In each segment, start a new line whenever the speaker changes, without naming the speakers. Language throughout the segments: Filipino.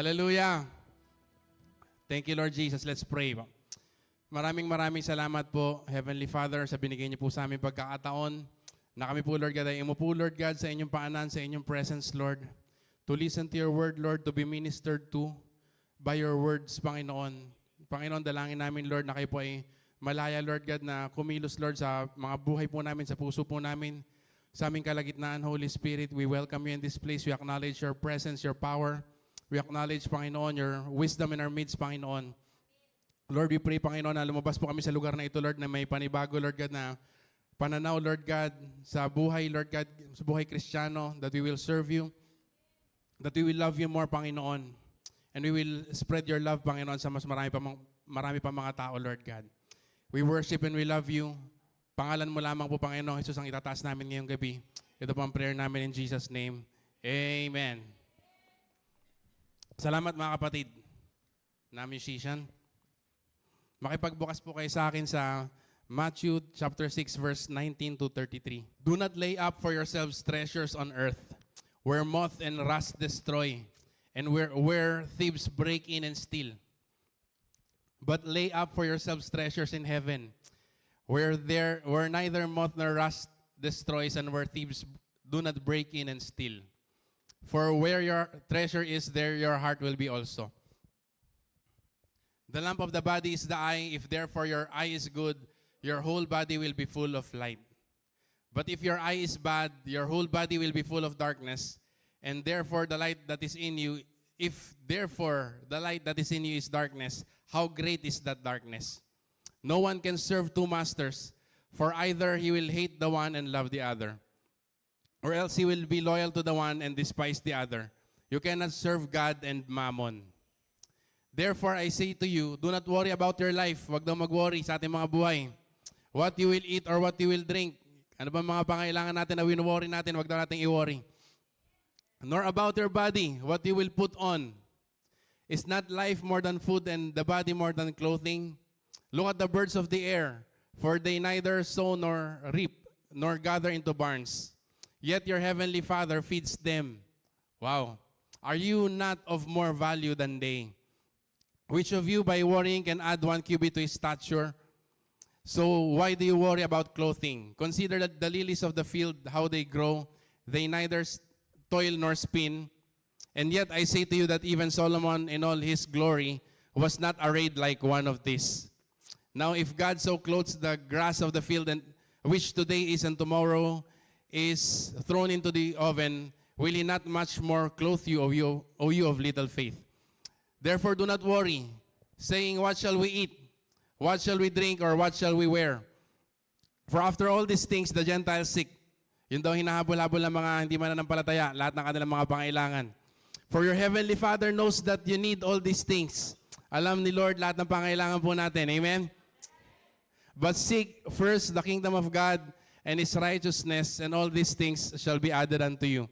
Hallelujah. Thank you, Lord Jesus. Let's pray. Maraming salamat po, Heavenly Father, sa binigay niyo po sa aming pagkakataon na kami po, Lord God, ay imo po, Lord God, sa inyong paanan, sa inyong presence, Lord, to listen to your word, Lord, to be ministered to by your words, Panginoon. Panginoon, dalangin namin, Lord, na kayo po ay malaya, Lord God, na kumilos, Lord, sa mga buhay po namin, sa puso po namin, sa aming kalagitnaan, Holy Spirit. We welcome you in this place. We acknowledge your presence, your power. We acknowledge, Panginoon, your wisdom in our midst, Panginoon. Lord, we pray, Panginoon, na lumabas po kami sa lugar na ito, Lord, na may panibago, Lord God, na pananaw, Lord God, sa buhay, Lord God, sa buhay Kristiyano, that we will serve you, that we will love you more, Panginoon, and we will spread your love, Panginoon, sa mas marami pa mga tao, Lord God. We worship and we love you. Pangalan mo lamang po, Panginoon Jesus, ang itataas namin ngayong gabi. Ito po ang prayer namin in Jesus' name. Amen. Salamat mga kapatid na musician. Makipagbukas po kayo sa akin sa Matthew chapter 6 verse 19 to 33. Do not lay up for yourselves treasures on earth, where moth and rust destroy, and where thieves break in and steal. But lay up for yourselves treasures in heaven, where neither moth nor rust destroys, and where thieves do not break in and steal. For where your treasure is, there your heart will be also. The lamp of the body is the eye. If therefore your eye is good, your whole body will be full of light. But if your eye is bad, your whole body will be full of darkness. And therefore the light that is in you, if therefore the light that is in you is darkness, how great is that darkness? No one can serve two masters, for either he will hate the one and love the other, or else he will be loyal to the one and despise the other. You cannot serve God and mammon. Therefore, I say to you, do not worry about your life. Huwag daw mag-worry sa ating mga buhay. What you will eat or what you will drink. Ano ba mga pangailangan natin na wino-worry natin, huwag daw natin i-worry. Nor about your body, what you will put on. Is not life more than food and the body more than clothing? Look at the birds of the air, for they neither sow nor reap, nor gather into barns. Yet your heavenly Father feeds them. Wow. Are you not of more value than they? Which of you by worrying can add 1 cubit to his stature? So why do you worry about clothing? Consider that the lilies of the field, how they grow. They neither toil nor spin. And yet I say to you that even Solomon in all his glory was not arrayed like one of these. Now if God so clothes the grass of the field, and which today is and tomorrow is thrown into the oven, will he not much more clothe you, O you of little faith? Therefore do not worry, saying, what shall we eat? What shall we drink? Or what shall we wear? For after all these things the Gentiles seek. Yun daw hinahabol-habol ng mga hindi mananampalataya, lahat ng kanilang mga pangailangan. For your heavenly Father knows that you need all these things. Alam ni Lord lahat ng pangailangan po natin. Amen? But seek first the kingdom of God and His righteousness, and all these things shall be added unto you.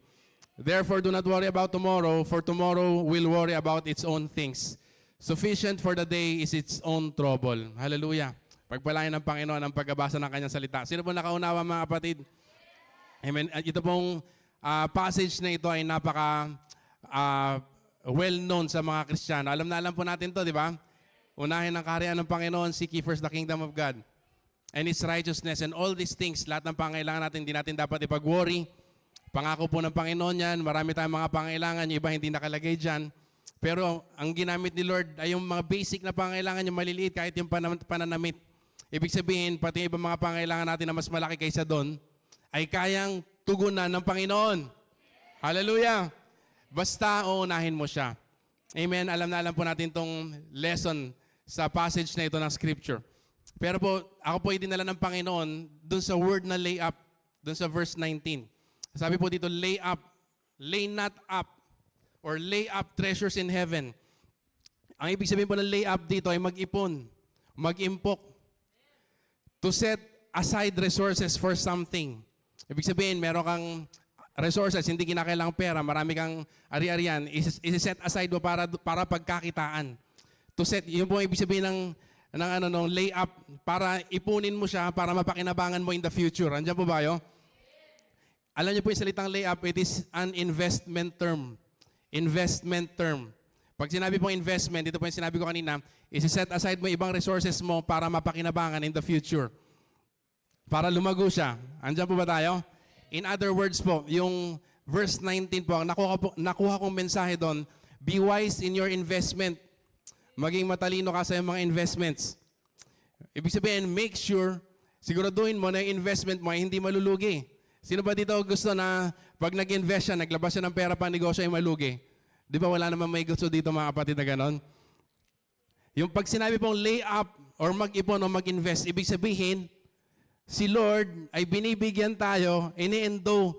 Therefore, do not worry about tomorrow, for tomorrow will worry about its own things. Sufficient for the day is its own trouble. Hallelujah. Pagpalain ng Panginoon ang pagbabasa ng kanyang salita. Sino po nakaunawa mga kapatid? Amen. At ito pong passage na ito ay napaka well-known sa mga Kristiyano. Alam na alam po natin to, di ba? Unahin ang kaharian ng Panginoon, seek ye first the kingdom of God and His righteousness, and all these things, lahat ng pangailangan natin, hindi natin dapat ipag-worry. Pangako po ng Panginoon yan, marami tayong mga pangailangan, yung iba hindi nakalagay dyan. Pero ang ginamit ni Lord ay yung mga basic na pangailangan, yung maliliit, kahit yung pananamit. Ibig sabihin, pati yung ibang mga pangailangan natin na mas malaki kaysa doon, ay kayang tugunan ng Panginoon. Hallelujah! Basta uunahin mo siya. Amen? Alam na alam po natin itong lesson sa passage na ito ng Scripture. Pero po, ako po idinala ng Panginoon doon sa word na lay up, doon sa verse 19. Sabi po dito, lay up, lay not up, or lay up treasures in heaven. Ang ibig sabihin po ng lay up dito ay mag-ipon, mag-impok, to set aside resources for something. Ibig sabihin, meron kang resources, hindi kinakailangang pera, marami kang ari-arian, isi-set aside mo para pagkakitaan. To set, yun po ang ibig sabihin ng lay up, para ipunin mo siya, para mapakinabangan mo in the future. Andiyan po ba yun? Alam niyo po yung salitang lay up, it is an investment term. Investment term. Pag sinabi pong investment, ito po yung sinabi ko kanina, isi-set aside mo ibang resources mo para mapakinabangan in the future. Para lumago siya. Andiyan po ba tayo? In other words po, yung verse 19 po, ang nakuha kong mensahe doon, be wise in your investment. Maging matalino ka sa iyong mga investments. Ibig sabihin, make sure, siguraduhin mo na yung investment mo ay hindi malulugi. Sino ba dito gusto na pag nag-invest siya, naglabas siya ng pera pa, negosyo ay malugi? Di ba wala naman may gusto dito mga kapatid na ganon? Yung pag sinabi pong lay up or mag-ipon o mag-invest, ibig sabihin, si Lord ay binibigyan tayo, in-endow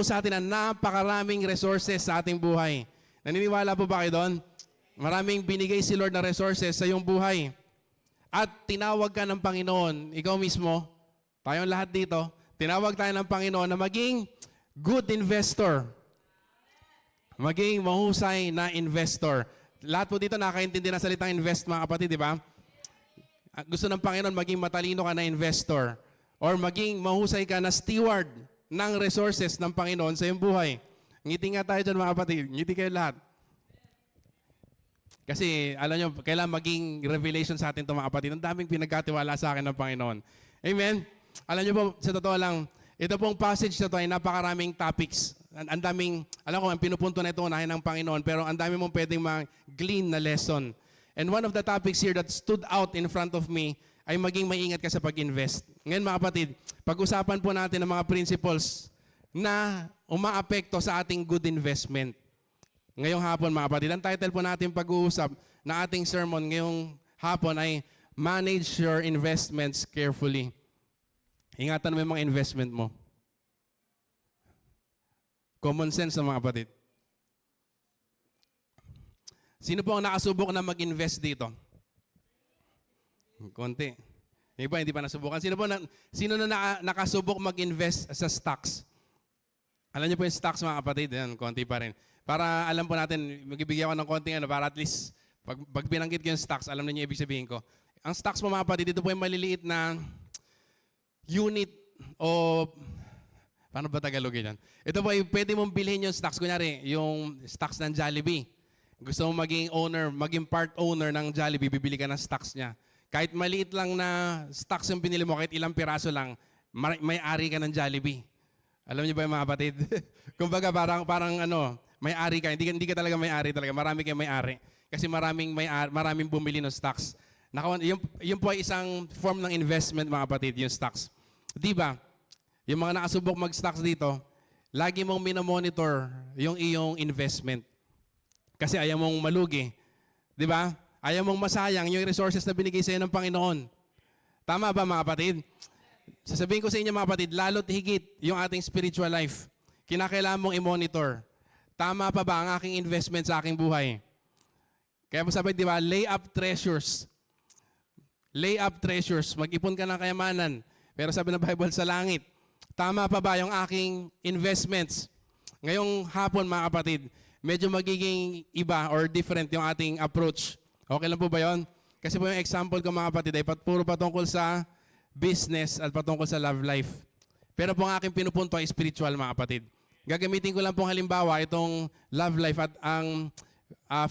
sa atin ang napakaraming resources sa ating buhay. Naniniwala po ba kayo doon? Maraming binigay si Lord na resources sa iyong buhay. At tinawag ka ng Panginoon, ikaw mismo, tayong lahat dito, tinawag tayo ng Panginoon na maging good investor. Maging mahusay na investor. Lahat po dito nakakaintindi ng salitang invest mga kapatid, di ba? Gusto ng Panginoon maging matalino ka na investor or maging mahusay ka na steward ng resources ng Panginoon sa iyong buhay. Ngiti nga tayo dyan mga kapatid. Ngiti kayo lahat. Kasi alam nyo, kailangan maging revelation sa atin ito mga kapatid. Ang daming pinagkatiwala sa akin ng Panginoon. Amen? Alam nyo po, sa totoo lang, ito pong passage na ito ay napakaraming topics. Ang daming, alam ko, ang pinupunto na ito unahin ng Panginoon, pero ang dami mong pwedeng mag-glean na lesson. And one of the topics here that stood out in front of me ay maging maingat ka sa pag-invest. Ngayon mga kapatid, pag-usapan po natin ang mga principles na umaapekto sa ating good investment. Ngayong hapon mga kapatid, ang title po natin pag-uusap na ating sermon ngayong hapon ay Manage Your Investments Carefully. Ingatan mo yung mga investment mo. Common sense na mga kapatid. Sino po ang nakasubok na mag-invest dito? Konti. Iba, hindi pa nasubukan. Sino na nakasubok mag-invest sa stocks? Alam niyo po yung stocks mga kapatid, yan, konti pa rin. Para alam po natin, magbibigyan ko ng konting para at least, pag binanggit ko yung stocks, alam niyo yung ibig sabihin ko. Ang stocks po mga kapatid, ito po yung maliliit na unit o paano ba Tagalogin yan? Ito po, pwede mong bilhin yung stocks. Kunyari, yung stocks ng Jollibee. Gusto mong maging owner, maging part owner ng Jollibee, bibili ka ng stocks niya. Kahit maliit lang na stocks yung binili mo, kahit ilang piraso lang, may-ari ka ng Jollibee. Alam niyo ba yung mga kapatid? Kumbaga parang may-ari ka. Hindi ka talaga may-ari talaga. Marami kayong may-ari. Kasi maraming bumili ng stocks. Yung po ay isang form ng investment mga kapatid, yung stocks. Di ba? Yung mga nakasubok mag-stocks dito, lagi mong minomonitor yung iyong investment. Kasi ayaw mong malugi. Di ba? Ayaw mong masayang yung resources na binigay sa iyo ng Panginoon. Tama ba mga kapatid? Sasabihin ko sa inyo mga kapatid, lalo't higit yung ating spiritual life. Kinakailangan mong i-monitor. Tama pa ba ang aking investment sa aking buhay? Kaya po sabi, di ba, lay up treasures. Lay up treasures. Mag-ipon ka ng kayamanan. Pero sabi ng Bible, sa langit. Tama pa ba yung aking investments? Ngayong hapon mga kapatid, medyo magiging iba or different yung ating approach. Okay lang po ba yun? Kasi po yung example ko mga kapatid ay puro patungkol sa business at patungkol sa love life. Pero po ang aking pinupunto ay spiritual mga kapatid. Gagamitin ko lang pong halimbawa itong love life at ang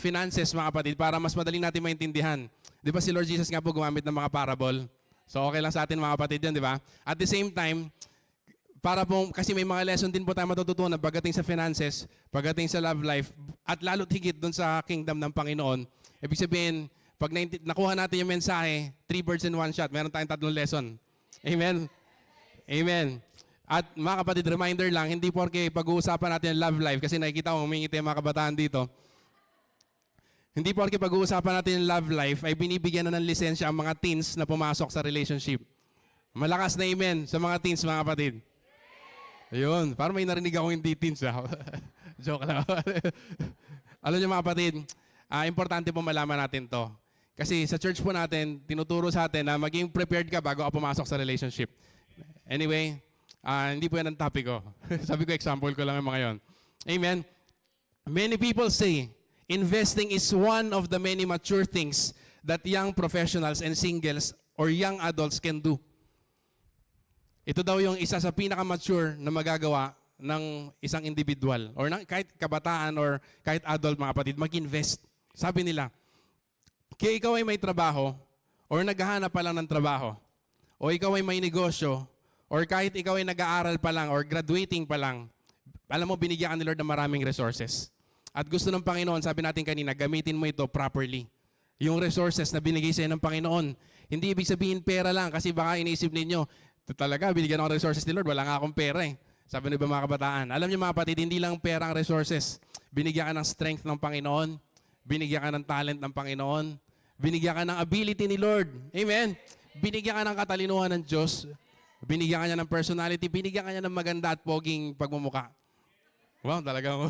finances mga kapatid para mas madali natin maintindihan. Di ba si Lord Jesus nga po gumamit ng mga parable? So okay lang sa atin mga kapatid yan, di ba? At the same time, kasi may mga lesson din po tayo matututunan pagdating sa finances, pagdating sa love life, at lalo't higit doon sa kingdom ng Panginoon. Ibig sabihin, pag nakuha natin yung mensahe, 3 birds in 1 shot, meron tayong 3 lesson. Amen? Amen. At mga kapatid, reminder lang, hindi porke pag-uusapan natin yung love life, kasi nakikita ko, humingiti yung mga kabataan dito. Hindi porke pag-uusapan natin yung love life, ay binibigyan na ng lisensya ang mga teens na pumasok sa relationship. Malakas na amen sa mga teens, mga kapatid. Ayun, parang may narinig akong hindi teens. Joke lang. Alam niyo mga kapatid, importante po malaman natin to. Kasi sa church po natin, tinuturo sa atin na maging prepared ka bago ka pumasok sa relationship. Anyway, hindi po yan ang topic ko. Sabi ko, example ko lang yung mga yon. Amen. Many people say, investing is one of the many mature things that young professionals and singles or young adults can do. Ito daw yung isa sa pinaka-mature na magagawa ng isang individual or kahit kabataan or kahit adult mga kapatid, mag-invest. Sabi nila, kaya ikaw ay may trabaho, or naghahanap pa lang ng trabaho, o ikaw ay may negosyo, or kahit ikaw ay nag-aaral pa lang, or graduating pa lang, alam mo, binigyan ka ni Lord ng maraming resources. At gusto ng Panginoon, sabi natin kanina, gamitin mo ito properly. Yung resources na binigay sa'yo ng Panginoon. Hindi ibig sabihin pera lang, kasi baka iniisip ninyo, talaga, binigyan ako ng resources ni Lord, wala nga akong pera eh. Sabi ng iba mga kabataan. Alam niyo mga kapatid, hindi lang pera ang resources. Binigyan ka ng strength ng Panginoon, binigyan ka ng talent ng Panginoon, binigyan ka ng ability ni Lord. Amen? Binigyan ka ng katalinuhan ng Diyos, binigyan ka niya ng personality, binigyan ka niya ng maganda at poging pagmumuka. Wow, talagang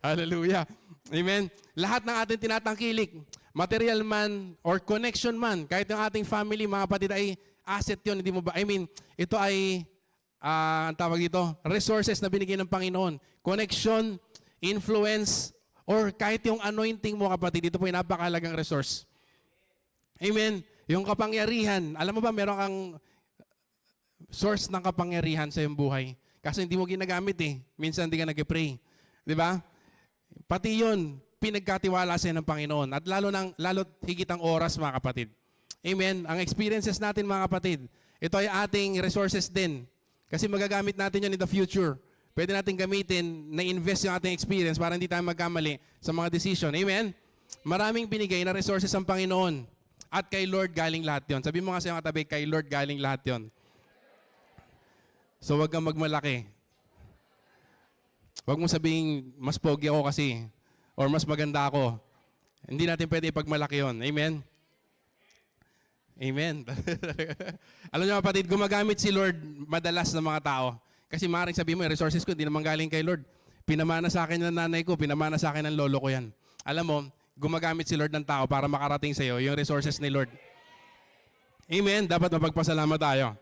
hallelujah. Amen? Lahat ng ating tinatangkilik, material man or connection man, kahit yung ating family, mga kapatid, ay asset yun. Hindi mo ba? I mean, ito ay, ang tawag dito, resources na binigay ng Panginoon. Connection, influence, or kahit yung anointing mo, kapatid, ito po ay napakahalagang resource. Amen? Yung kapangyarihan, alam mo ba, meron kang source ng kapangyarihan sa iyong buhay. Kasi hindi mo ginagamit eh. Minsan hindi ka nag-pray. Di ba? Pati yun, pinagkatiwala sa ng Panginoon. At lalo higit ang oras, mga kapatid. Amen? Ang experiences natin, mga kapatid, ito ay ating resources din. Kasi magagamit natin yan in the future. Pwede natin gamitin na invest yung ating experience para hindi tayo magkamali sa mga decision. Amen? Maraming binigay na resources ang Panginoon. At kay Lord galing lahat yon. Sabi mo nga sa iyong katabi, kay Lord galing lahat yon. So wag kang magmalaki. Wag mo sabihin, mas pogi ako kasi, or mas maganda ako. Hindi natin pwede ipagmalaki yon. Amen? Amen. Alam niyo kapatid, gumagamit si Lord madalas ng mga tao. Kasi maaaring sabihin mo, yung resources ko, hindi naman galing kay Lord. Pinamana sa akin ng nanay ko, pinamana sa akin ng lolo ko yan. Alam mo, gumagamit si Lord ng tao para makarating sa iyo yung resources ni Lord. Amen? Dapat mapagpasalamat tayo.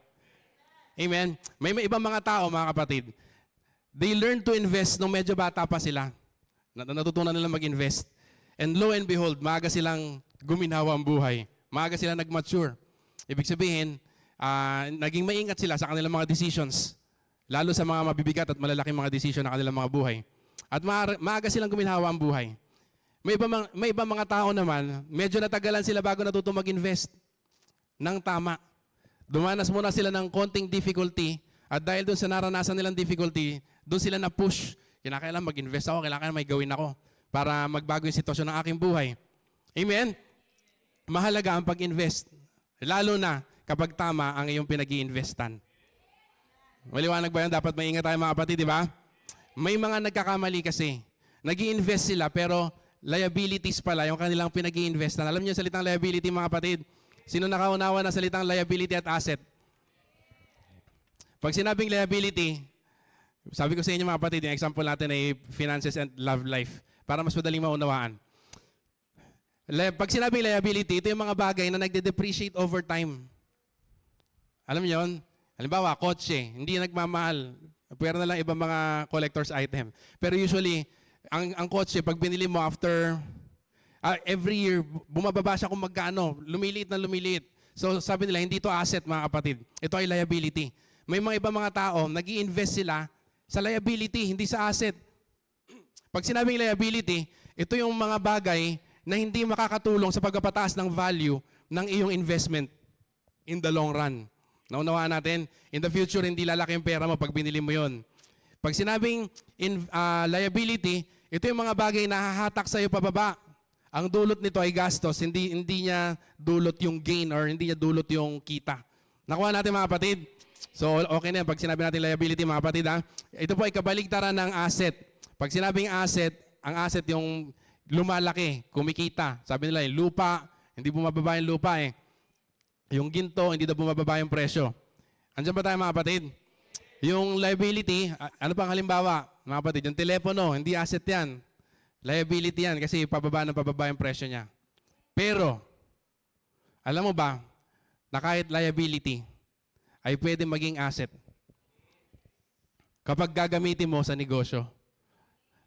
Amen? May ibang mga tao, mga kapatid, they learn to invest nung medyo bata pa sila. Natutunan nila mag-invest. And lo and behold, maaga silang guminawa ang buhay. Maaga sila nag-mature. Ibig sabihin, naging maingat sila sa kanilang mga decisions. Lalo sa mga mabibigat at malalaking mga decision na kanilang mga buhay. At maaga silang guminawa ang buhay. May ibang mga tao naman, medyo natagalan sila bago natuto mag-invest ng tama. Dumanas muna sila ng konting difficulty at dahil doon sa naranasan nilang difficulty, doon sila na-push. Kinakailangan mag-invest ako, kailangan may gawin ako para magbago yung sitwasyon ng aking buhay. Amen? Mahalaga ang pag-invest. Lalo na kapag tama ang iyong pinag-i-investan. Maliwanag ba yan? Dapat maingat tayo mga kapatid, di ba? May mga nagkakamali kasi. Nag-i-invest sila pero liabilities pala yung kanilang pinag-i-investan. Alam niyo yung salitang liability, mga kapatid? Sino nakaunawa ng salitang liability at asset? Pag sinabing liability, sabi ko sa inyo mga kapatid, yung example natin ay finances and love life para mas madaling maunawaan. Pag sinabing liability, ito yung mga bagay na nagde-depreciate over time. Alam niyo yun? Halimbawa, kotse, hindi nagmamahal. Pwera na lang ibang mga collector's item. Pero usually, ang kotse, pag binili mo after, every year, bumababa siya kung magkano, lumiliit na lumiliit. So sabi nila, hindi ito asset mga kapatid. Ito ay liability. May mga ibang mga tao, nag-i-invest sila sa liability, hindi sa asset. Pag sinabing liability, ito yung mga bagay na hindi makakatulong sa pagpapataas ng value ng iyong investment in the long run. Naunawaan natin, in the future, hindi lalaki yung pera mo pag binili mo yon. Pag sinabing liability, ito yung mga bagay na hahatak sa iyo pababa. Ang dulot nito ay gastos, hindi niya dulot yung gain or hindi niya dulot yung kita. Nakuha natin mga kapatid? So okay na yan. Pag sinabi natin liability mga kapatid, ha? Ito po ay kabaligtaran ng asset. Pag sinabing asset, ang asset yung lumalaki, kumikita. Sabi nila, yung lupa, hindi bumababa yung lupa eh. Yung ginto, hindi daw bumababa yung presyo. Andiyan ba tayo mga kapatid? Yung liability, ano pang halimbawa, mga kapatid, yung telepono, hindi asset yan. Liability yan kasi pababa yung presyo niya. Pero, alam mo ba, na kahit liability ay pwede maging asset. Kapag gagamitin mo sa negosyo,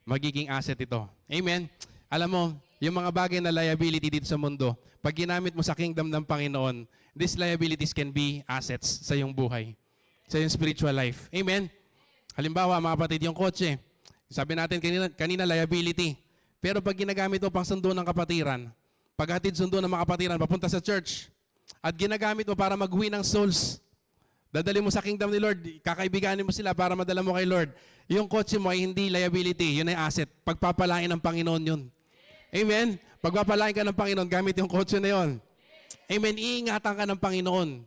magiging asset ito. Amen? Alam mo, yung mga bagay na liability dito sa mundo, pag ginamit mo sa kingdom ng Panginoon, these liabilities can be assets sa iyong buhay, sa iyong spiritual life. Amen? Halimbawa, mga kapatid, yung kotse. Sabi natin kanina liability. Pero pag ginagamit mo pang sundo ng kapatiran, paghatid sundo ng mga kapatiran, papunta sa church, at ginagamit mo para mag-win ng souls, dadali mo sa kingdom ni Lord, kakaibiganin mo sila para madala mo kay Lord, yung kotse mo ay hindi liability, yun ay asset. Pagpapalain ng Panginoon yun. Amen? Pagpapalain ka ng Panginoon, gamit yung kotse na yun. Amen? Iingatan ka ng Panginoon.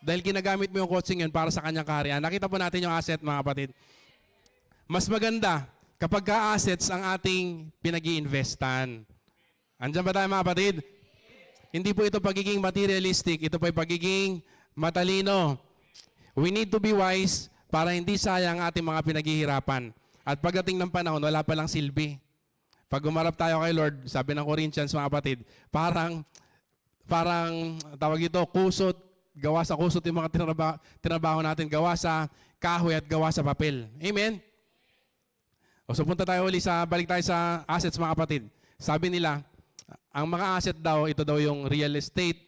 Dahil ginagamit mo yung kotse yun para sa kanyang kaharian. Nakita po natin yung asset, mga kapatid. Mas maganda kapag ka-assets ang ating pinag-i-investan. Andiyan ba tayo, mga kapatid? Hindi po ito pagiging materialistic. Ito po ay pagiging matalino. We need to be wise para hindi sayang ating mga pinaghihirapan. At pagdating ng panahon, wala palang silbi. Pag umarap tayo kay Lord, sabi ng Corinthians, mga kapatid, parang tawag ito, kusot, gawa sa kusot yung mga tinabaho natin, gawa sa kahoy at gawa sa papel. Amen? O so punta tayo uli balik tayo sa assets, mga kapatid. Sabi nila, ang mga asset daw, ito daw yung real estate,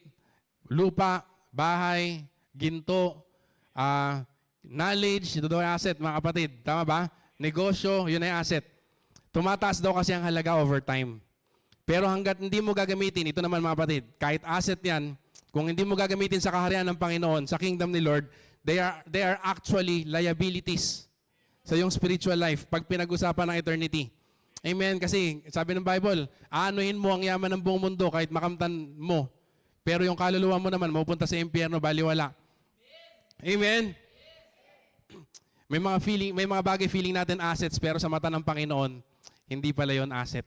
lupa, bahay, ginto, knowledge, ito daw yung asset, mga kapatid. Tama ba? Negosyo, yun ay asset. Tumataas daw kasi ang halaga over time. Pero hanggat hindi mo gagamitin, ito naman, mga kapatid, kahit asset yan, kung hindi mo gagamitin sa kaharian ng Panginoon, sa kingdom ni Lord, they are actually liabilities sa iyong spiritual life pag pinag-usapan ng eternity. Amen? Kasi sabi ng Bible, aanuhin mo ang yaman ng buong mundo kahit makamtan mo. Pero yung kaluluwa mo naman, mapupunta sa impyerno, baliwala. Amen? May mga bagay feeling natin assets, pero sa mata ng Panginoon, hindi pala yon asset.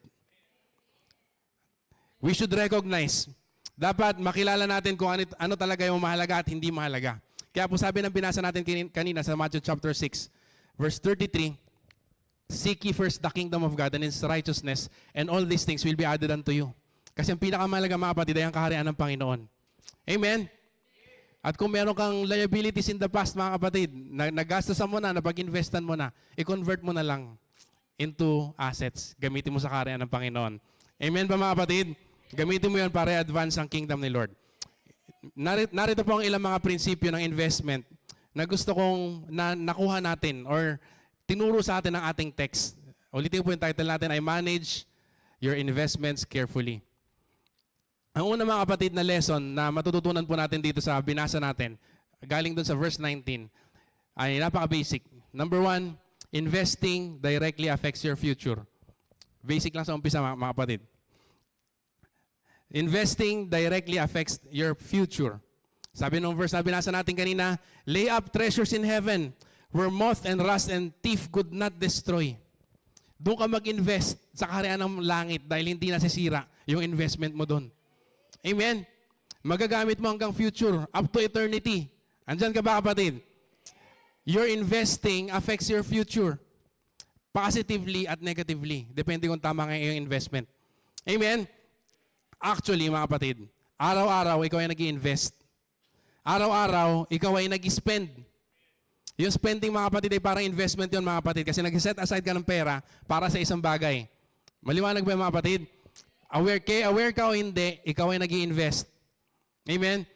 We should recognize. Dapat makilala natin kung ano talaga yung mahalaga at hindi mahalaga. Kaya po sabi ng binasa natin kanina sa Matthew chapter 6, verse 33, seek ye first the kingdom of God and His righteousness, and all these things will be added unto you. Kasi ang pinakamahalaga, mga kapatid, ay ang kaharian ng Panginoon. Amen? At kung meron kang liabilities in the past, mga kapatid, nagastosan mo na, napag-investan mo na, i-convert mo na lang into assets. Gamitin mo sa kaharian ng Panginoon. Amen ba, mga kapatid? Gamitin mo yan para i-advance ang kingdom ni Lord. Narito po ang ilang mga prinsipyo ng investment na gusto kong nakuha natin or tinuro sa atin ng ating text. Ulitin po yung title natin ay Manage Your Investments Carefully. Ang una, mga kapatid, na lesson na matututunan po natin dito sa binasa natin, galing dun sa verse 19, ay napaka-basic. Number 1, investing directly affects your future. Basic lang sa umpisa, mga kapatid. Investing directly affects your future. Sabi nung verse na binasa natin kanina, lay up treasures in heaven where moth and rust and thief could not destroy. Doon ka mag-invest sa kaharian ng langit dahil hindi nasisira yung investment mo doon. Amen? Magagamit mo hanggang future, up to eternity. Andyan ka ba, kapatid? Your investing affects your future. Positively at negatively. Depende kung tama nga yung investment. Amen? Actually, mga kapatid, araw-araw ikaw ay nag-i-invest. Araw-araw ikaw ay nag-spend. Yung spending, mga kapatid, ay parang investment yun, mga kapatid, kasi nag-set aside ka ng pera para sa isang bagay. Maliwanag ba, mga kapatid? Aware ka o hindi, ikaw ay nag-i-invest. Amen?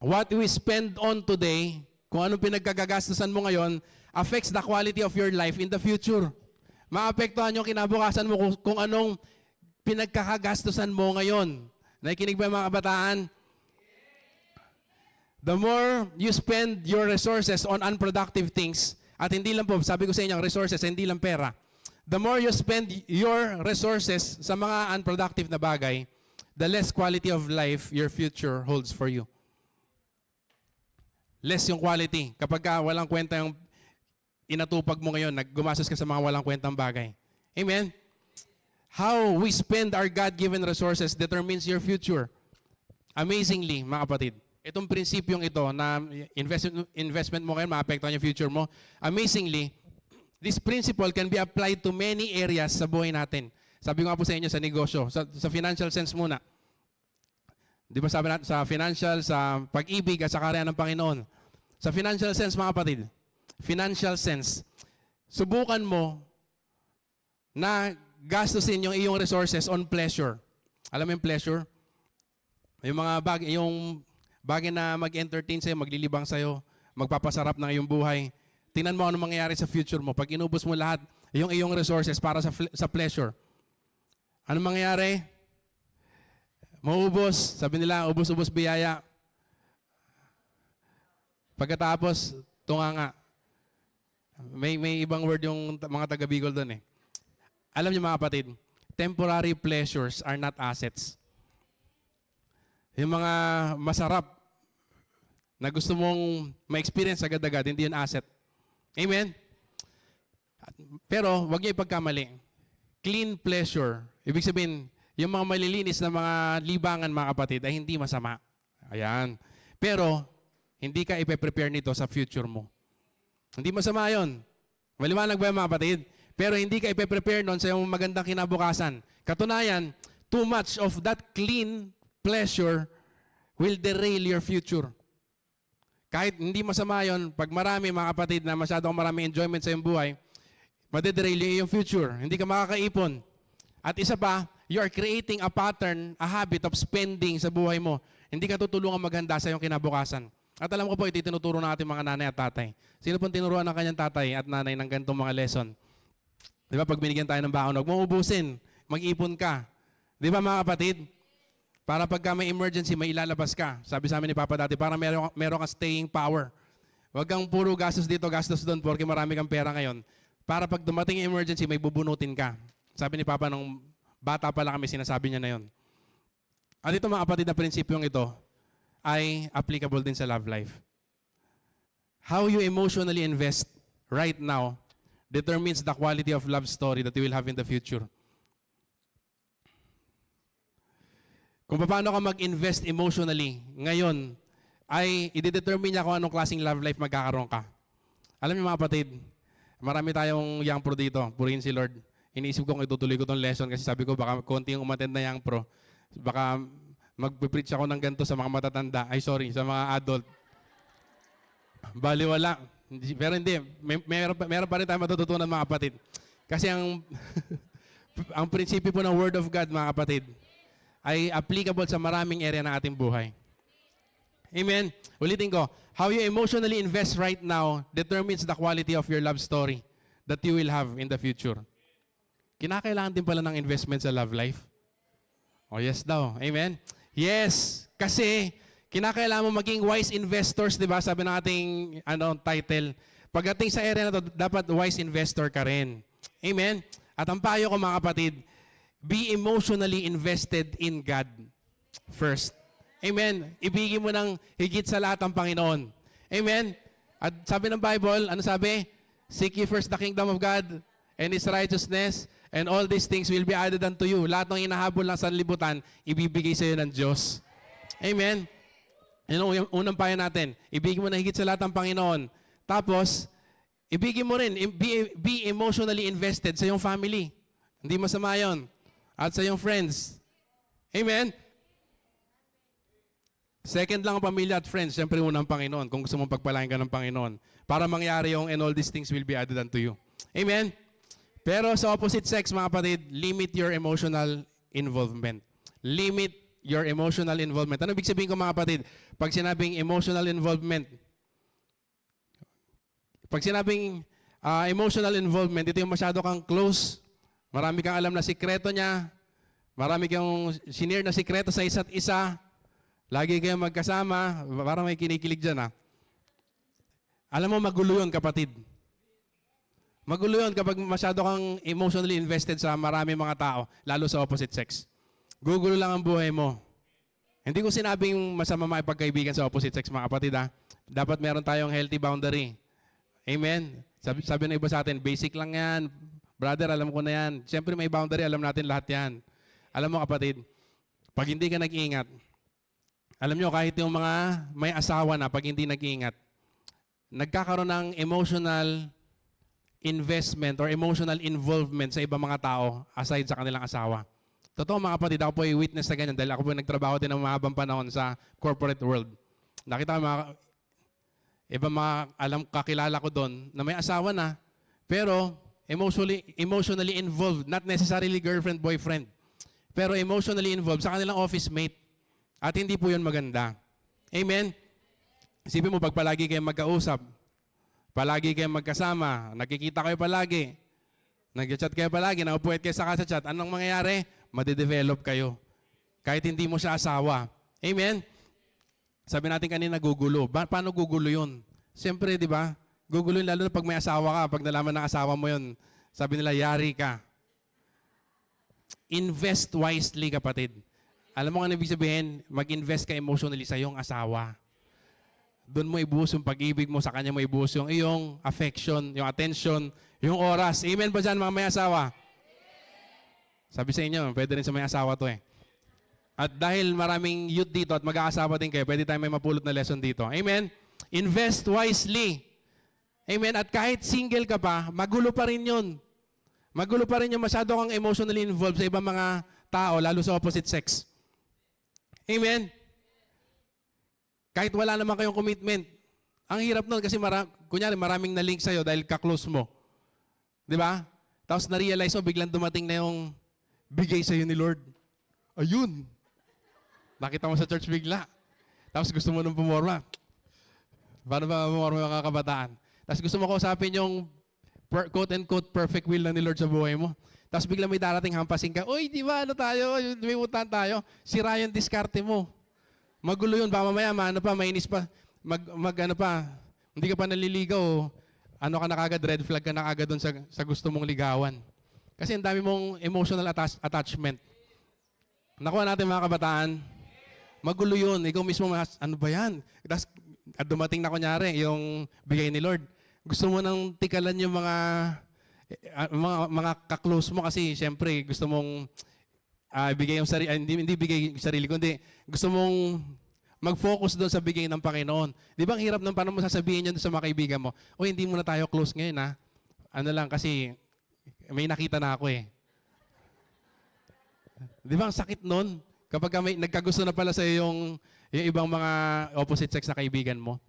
What we spend on today, kung anong pinagkagagastusan mo ngayon, affects the quality of your life in the future. Maapektuhan yung kinabukasan mo kung anong pinagkakagastusan mo ngayon. Nakikinig ba, mga kabataan? The more you spend your resources on unproductive things, at hindi lang po, sabi ko sa inyo, resources, hindi lang pera. The more you spend your resources sa mga unproductive na bagay, the less quality of life your future holds for you. Less yung quality. Kapag walang kwenta yung inatupag mo ngayon, naggumastos ka sa mga walang kwentang bagay. Amen? How we spend our God-given resources determines your future. Amazingly, mga kapatid, itong prinsipyong ito na investment mo ngayon, maapektuhan yung future mo. Amazingly, this principle can be applied to many areas sa buhay natin. Sabi ko nga po sa inyo sa negosyo, sa financial sense muna. Di ba sabi natin sa financial, sa pag-ibig at sa kaharian ng Panginoon. Sa financial sense, mga kapatid, financial sense, subukan mo na gastusin yung iyong resources on pleasure. Alam mo yung pleasure? Yung bagay na mag-entertain sa'yo, maglilibang sa'yo, magpapasarap ng iyong buhay. Tingnan mo ano mangyayari sa future mo. Pag inubos mo lahat, yung iyong resources para sa pleasure. Ano mangyayari? Mauubos. Sabi nila, ubos-ubos biyaya. Pagkatapos, tunganga. May ibang word yung mga taga Bicol doon eh. Alam niyo mga kapatid, temporary pleasures are not assets. Yung mga masarap na gusto mong ma-experience agad-agad, hindi yun asset. Amen? Pero, huwag niyo ipagkamali. Clean pleasure. Ibig sabihin, yung mga malilinis na mga libangan, mga kapatid, ay hindi masama. Ayan. Pero, hindi ka ipe-prepare nito sa future mo. Hindi masama yun. Maliwanag ba yung mga kapatid? Pero hindi ka ipe-prepare nun sa yung magandang kinabukasan. Katunayan, too much of that clean pleasure will derail your future. Kahit hindi masama yun, pag marami mga kapatid na masyadong maraming enjoyment sa iyong buhay, madederail yung future. Hindi ka makakaipon. At isa pa, you are creating a pattern, a habit of spending sa buhay mo. Hindi ka tutulungan maghanda sa iyong kinabukasan. At alam ko po, ito tinuturo ng ating mga nanay at tatay. Sino pong tinuruan ng kanyang tatay at nanay ng ganitong mga lesson? Di ba, pag binigyan tayo ng baon, huwag mong ubusin, mag-ipon ka. Di ba mga kapatid? Para pagka may emergency, may ilalabas ka. Sabi sa amin ni Papa dati, para meron kang staying power. Huwag kang puro gastos dito, gastos doon, porque marami kang pera ngayon. Para pag dumating yung emergency, may bubunutin ka. Sabi ni Papa, nung bata pa lang kami, sinasabi niya na yon. At ito mga kapatid na prinsipyong ito, ay applicable din sa love life. How you emotionally invest right now determines the quality of love story that you will have in the future. Kung paano ka mag-invest emotionally ngayon, ay i-determine niya kung anong klaseng love life magkakaroon ka. Alam niyo mga kapatid, marami tayong young pro dito. Purihin si Lord. Iniisip ko kung itutuloy ko itong lesson kasi sabi ko baka konti yung umattend na young pro. Baka mag-preach ako ng ganito sa mga matatanda. Ay sorry, sa mga adult. Baliwala. Pero hindi. Meron pa rin tayo matututunan mga kapatid. Kasi ang ang prinsipyo po ng Word of God mga kapatid ay applicable sa maraming area ng ating buhay. Amen? Ulitin ko, how you emotionally invest right now determines the quality of your love story that you will have in the future. Kinakailangan din pala ng investment sa love life. Oh yes daw. Amen? Yes. Kasi kinakailangan mo maging wise investors, di ba? Sabi ng ating title. Pagdating sa area na to, dapat wise investor ka rin. Amen? At ang payo ko mga kapatid, be emotionally invested in God first. Amen? Ibigin mo ng higit sa lahat ang Panginoon. Amen? At sabi ng Bible, ano sabi? Seek ye first the kingdom of God and His righteousness, and all these things will be added unto you. Lahat ng inahabol ng sanlibutan, ibibigay sa iyo ng Diyos. Amen? Yun ang unang payo natin. Ibigin mo na higit sa lahat ang Panginoon. Tapos, ibigin mo rin, be emotionally invested sa iyong family. Hindi masama yun. At sa iyong friends. Amen? Second lang ang pamilya at friends. Siyempre, unang Panginoon. Kung gusto mong pagpalain ka ng Panginoon. Para mangyari yung and all these things will be added unto you. Amen? Pero sa opposite sex, mga kapatid, limit your emotional involvement. Limit your emotional involvement. Ano ibig sabihin ko mga kapatid? Pag sinabing emotional involvement, emotional involvement, ito yung masyado kang close. Marami kang alam na sikreto niya. Marami kang sinare na sikreto sa isa't isa. Lagi kayong magkasama. Parang may kinikilig dyan ha. Alam mo, magulo yun kapatid. Magulo yun kapag masyado kang emotionally invested sa marami mga tao, lalo sa opposite sex. Gugulo lang ang buhay mo. Hindi ko sinabing masama makipagkaibigan sa opposite sex mga kapatid ha. Dapat meron tayong healthy boundary. Amen? Sabi ng iba sa atin, basic lang yan. Brother, alam ko na yan. Siyempre may boundary, alam natin lahat yan. Alam mo kapatid, pag hindi ka nag-iingat, alam nyo kahit yung mga may asawa na pag hindi nag-iingat, nagkakaroon ng emotional investment or emotional involvement sa ibang mga tao aside sa kanilang asawa. Totoo mga kapatid, ako po ay witness na ganyan dahil ako po ay nagtrabaho din ng mahabang panahon sa corporate world. Nakita mga ibang mga kakilala ko doon na may asawa na pero emotionally involved, not necessarily girlfriend, boyfriend, pero emotionally involved sa kanilang office mate. At hindi po yun maganda. Amen? Isipin mo, pag palagi kayong magkausap, palagi kayong magkasama, nakikita kayo palagi, nag-chat kayo palagi, naupuwet kayo sa chat, anong mangyayari? Madedevelop kayo. Kahit hindi mo siya asawa. Amen? Sabi natin kanina, gugulo. Paano gugulo yun? Siyempre, di ba? Gugulo yun lalo na pag may asawa ka. Pag nalaman ng asawa mo yun, sabi nila, yari ka. Invest wisely, kapatid. Alam mo nga ibig sabihin, mag-invest ka emotionally sa iyong asawa. Doon mo ibuhos yung pag-ibig mo, sa kanya mo ibuhos yung iyong affection, yung attention, yung oras. Amen ba dyan, mga may asawa? Sabi sa inyo, pwede rin sa may asawa to eh. At dahil maraming youth dito at mag-aasawa din kayo, pwede tayo may mapulot na lesson dito. Amen? Invest wisely. Amen? At kahit single ka pa, magulo pa rin yun. Magulo pa rin yung masyado kang emotionally involved sa ibang mga tao, lalo sa opposite sex. Amen? Kahit wala naman kayong commitment. Ang hirap nun kasi kunyari maraming na-link sa'yo dahil ka-close mo. Di ba? Tapos na-realize mo, biglang dumating na yung bigay sa'yo ni Lord. Ayun. Nakita mo sa church bigla. Tapos gusto mo nung pumorma. Paano ba pumorma yung kakabataan? Tapos gusto mo kausapin yung quote-unquote perfect will na ni Lord sa buhay mo. Tapos bigla may darating hampasin ka, uy, di ba, ano tayo? May utan tayo. Sira yung diskarte mo. Magulo yun. Baka mamaya, mainis pa. Hindi ka pa naliligaw. Ano ka na kagad, red flag ka na kagad doon sa gusto mong ligawan. Kasi ang dami mong emotional attachment. Nakuha natin mga kabataan, magulo yun. Ikaw mismo, ano ba yan? Tapos dumating na kunyari, yung bigay ni Lord. Gusto mo nang tikalan yung mga ka-close mo kasi siyempre gusto mong bigay yung sarili, hindi bigay yung sarili, kundi gusto mong mag-focus doon sa bigay ng Panginoon. Di ba ang hirap ng paano mo sasabihin yun sa mga kaibigan mo, o hindi mo na tayo close ngayon ha. Ano lang kasi may nakita na ako eh. Di ba ang sakit nun? Kapag may nagkagusto na pala sa yung ibang mga opposite sex na kaibigan mo.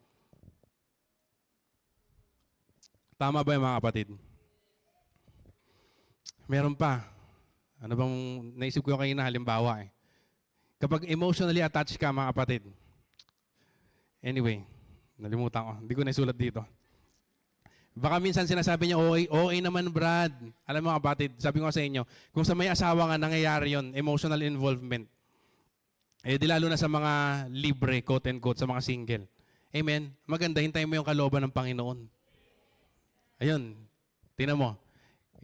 Tama ba yung mga kapatid? Meron pa. Ano bang naisip ko kayo na halimbawa eh. Kapag emotionally attached ka mga kapatid. Anyway, nalimutan ko. Hindi ko naisulat dito. Baka minsan sinasabi niya, OA naman Brad. Alam mo mga kapatid, sabi ko sa inyo, kung sa may asawa nga nangyayari yon, emotional involvement, eh di lalo na sa mga libre, quote and quote, sa mga single. Amen? Maganda, hintayin mo yung kalooban ng Panginoon. Ayun, tingnan mo.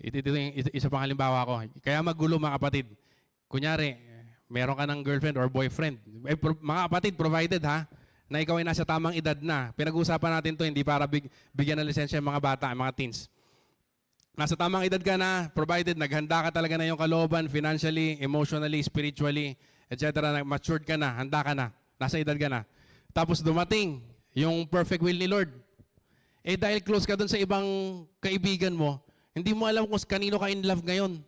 Ito yung isa pang halimbawa ko. Kaya magulo mga kapatid. Kunyari, meron ka ng girlfriend or boyfriend. Mga kapatid, provided ha, na ikaw ay nasa tamang edad na. Pinag-uusapan natin to hindi para bigyan ng lisensya yung mga bata, mga teens. Nasa tamang edad ka na, provided naghanda ka talaga na yung kalooban, financially, emotionally, spiritually, etc. Matured ka na, handa ka na, nasa edad ka na. Tapos dumating yung perfect will ni Lord. Eh dahil close ka dun sa ibang kaibigan mo, hindi mo alam kung kanino ka in love ngayon.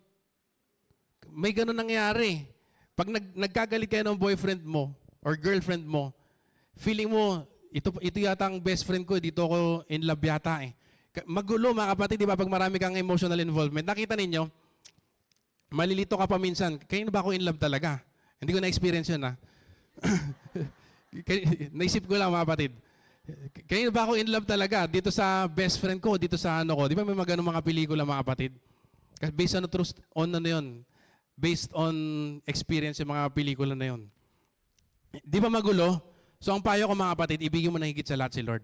May ganun nangyari. Pag nagkagalit kayo ng boyfriend mo or girlfriend mo, feeling mo, ito yata ang best friend ko, dito ako in love yata eh. Magulo mga kapatid, di ba? Pag marami kang emotional involvement, nakita ninyo, malilito ka pa minsan, kayo ba ako in love talaga? Hindi ko na-experience yun ha. Naisip ko lang mga kapatid, kayo ba ako in love talaga? Dito sa best friend ko, dito sa ano ko, di ba may mga pelikula mga kapatid? Based on truth, on ano yun? Based on experience yung mga pelikula na yun. Di ba magulo? So ang payo ko mga kapatid, ibigin mo na higit sa lahat si Lord.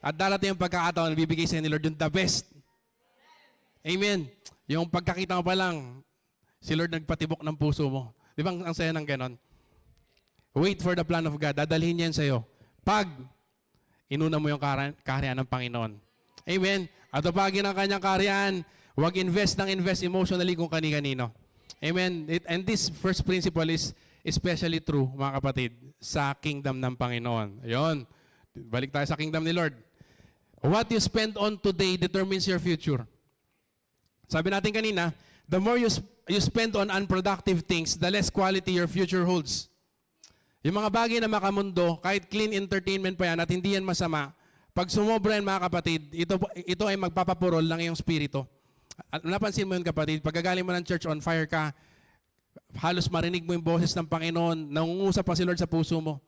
At darating yung pagkakataon, bibigay sa ni Lord yung the best. Amen. Yung pagkakita mo pa lang, si Lord nagpatibok ng puso mo. Di ba ang saya ng ganon? Wait for the plan of God. Dadalhin niya yan sa'yo. Pag inuna mo yung kaharian ng Panginoon. Amen. At pagin ang kanyang kaharian, huwag invest emotionally kung kani-kanino. Amen. And this first principle is especially true, mga kapatid, sa kingdom ng Panginoon. Ayun. Balik tayo sa kingdom ni Lord. What you spend on today determines your future. Sabi natin kanina, the more you spend on unproductive things, the less quality your future holds. Yung mga bagay na makamundo, kahit clean entertainment pa yan at hindi yan masama, pag sumobra yan mga kapatid, ito ay magpapapurol ng iyong spirito. At napansin mo yun kapatid, pag gagaling mo ng church on fire ka, halos marinig mo yung boses ng Panginoon, nangungusap pa si Lord sa puso mo.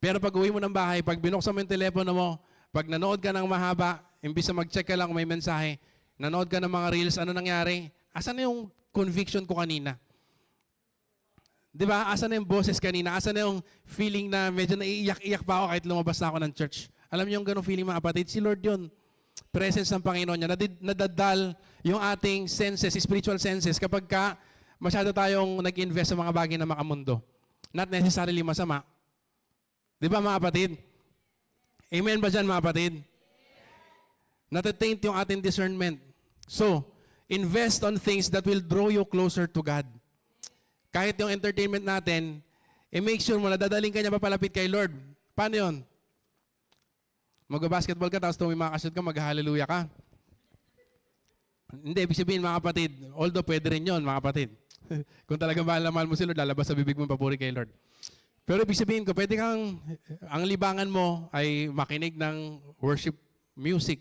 Pero pag uwi mo ng bahay, pag binuksan mo yung telepono mo, pag nanood ka ng mahaba, imbis na mag-check ka lang kung may mensahe, nanood ka ng mga reels, ano nangyari? Asan na yung conviction ko kanina? Di ba? Asa na yung boses kanina? Asa na yung feeling na medyo naiiyak-iyak pa ako kahit lumabas na ako ng church? Alam niyo yung ganong feeling mga kapatid? Si Lord yun. Presence ng Panginoon niya. Nadadal yung ating senses, spiritual senses kapag ka masyado tayong nag-invest sa mga bagay na makamundo. Not necessarily masama. Di ba mga kapatid? Amen ba dyan mga kapatid? Natataint yung ating discernment. So, invest on things that will draw you closer to God. Kahit yung entertainment natin, make sure mo na dadaling ka niya papalapit kay Lord. Paano yun? Mag-basketball ka, tapos tumimakashoot ka, mag-hallelujah ka. Hindi, ibig sabihin mga kapatid, although pwede rin yun mga kapatid. Kung talagang mahal na mahal mo si Lord, lalabas sa bibig mo papuri kay Lord. Pero ibig sabihin ko, pwede kang, ang libangan mo ay makinig ng worship music.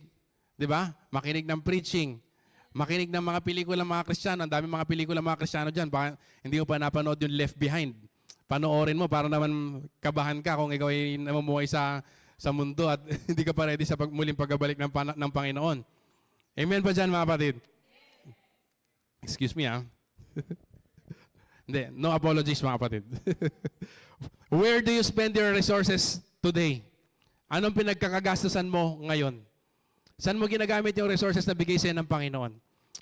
Di ba? Makinig ng preaching. Makinig ng mga pelikula mga Kristiyano. Ang dami mga pelikula mga Kristiyano dyan. Baka hindi mo pa napanood yung Left Behind. Panoorin mo para naman kabahan ka kung ikaw ay namumuhay sa mundo at hindi ka pa ready sa muling pagbabalik ng Panginoon. Amen ba dyan mga kapatid? Excuse me Hindi, no apologies mga kapatid. Where do you spend your resources today? Anong pinagkakagastusan mo ngayon? Saan mo ginagamit yung resources na bigay sa'yo ng Panginoon?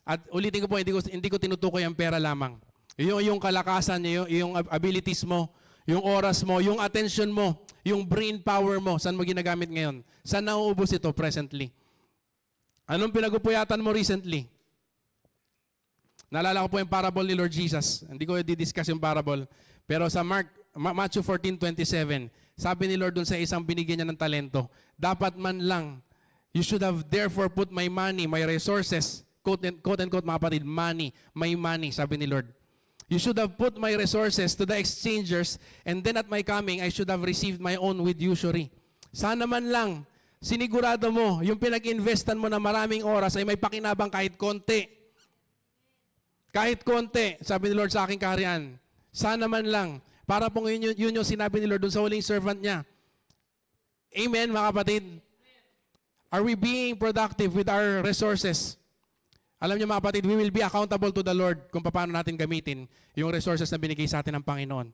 At ulitin ko po, hindi ko tinutukoy ang pera lamang. Yung kalakasan, yung abilities mo, yung oras mo, yung attention mo, yung brain power mo, saan mo ginagamit ngayon? Saan nauubos ito presently? Anong pinagpupuyatan mo recently? Naalala ko po yung parable ni Lord Jesus. Hindi ko i-discuss yung parable. Pero sa Matthew 14:27, sabi ni Lord dun sa isang binigyan niya ng talento, dapat man lang, you should have therefore put my money, my resources, quote and quote mga kapatid, money, my money, sabi ni Lord. You should have put my resources to the exchangers, and then at my coming, I should have received my own with usury. Sana man lang, sinigurado mo, yung pinag-investan mo na maraming oras ay may pakinabang kahit konti. Kahit konti, sabi ni Lord sa aking kaharian. Sana man lang, para pong yun yung sinabi ni Lord dun sa huling servant niya. Amen mga kapatid? Are we being productive with our resources? Alam niyo mga kapatid, we will be accountable to the Lord kung paano natin gamitin yung resources na binigay sa atin ng Panginoon.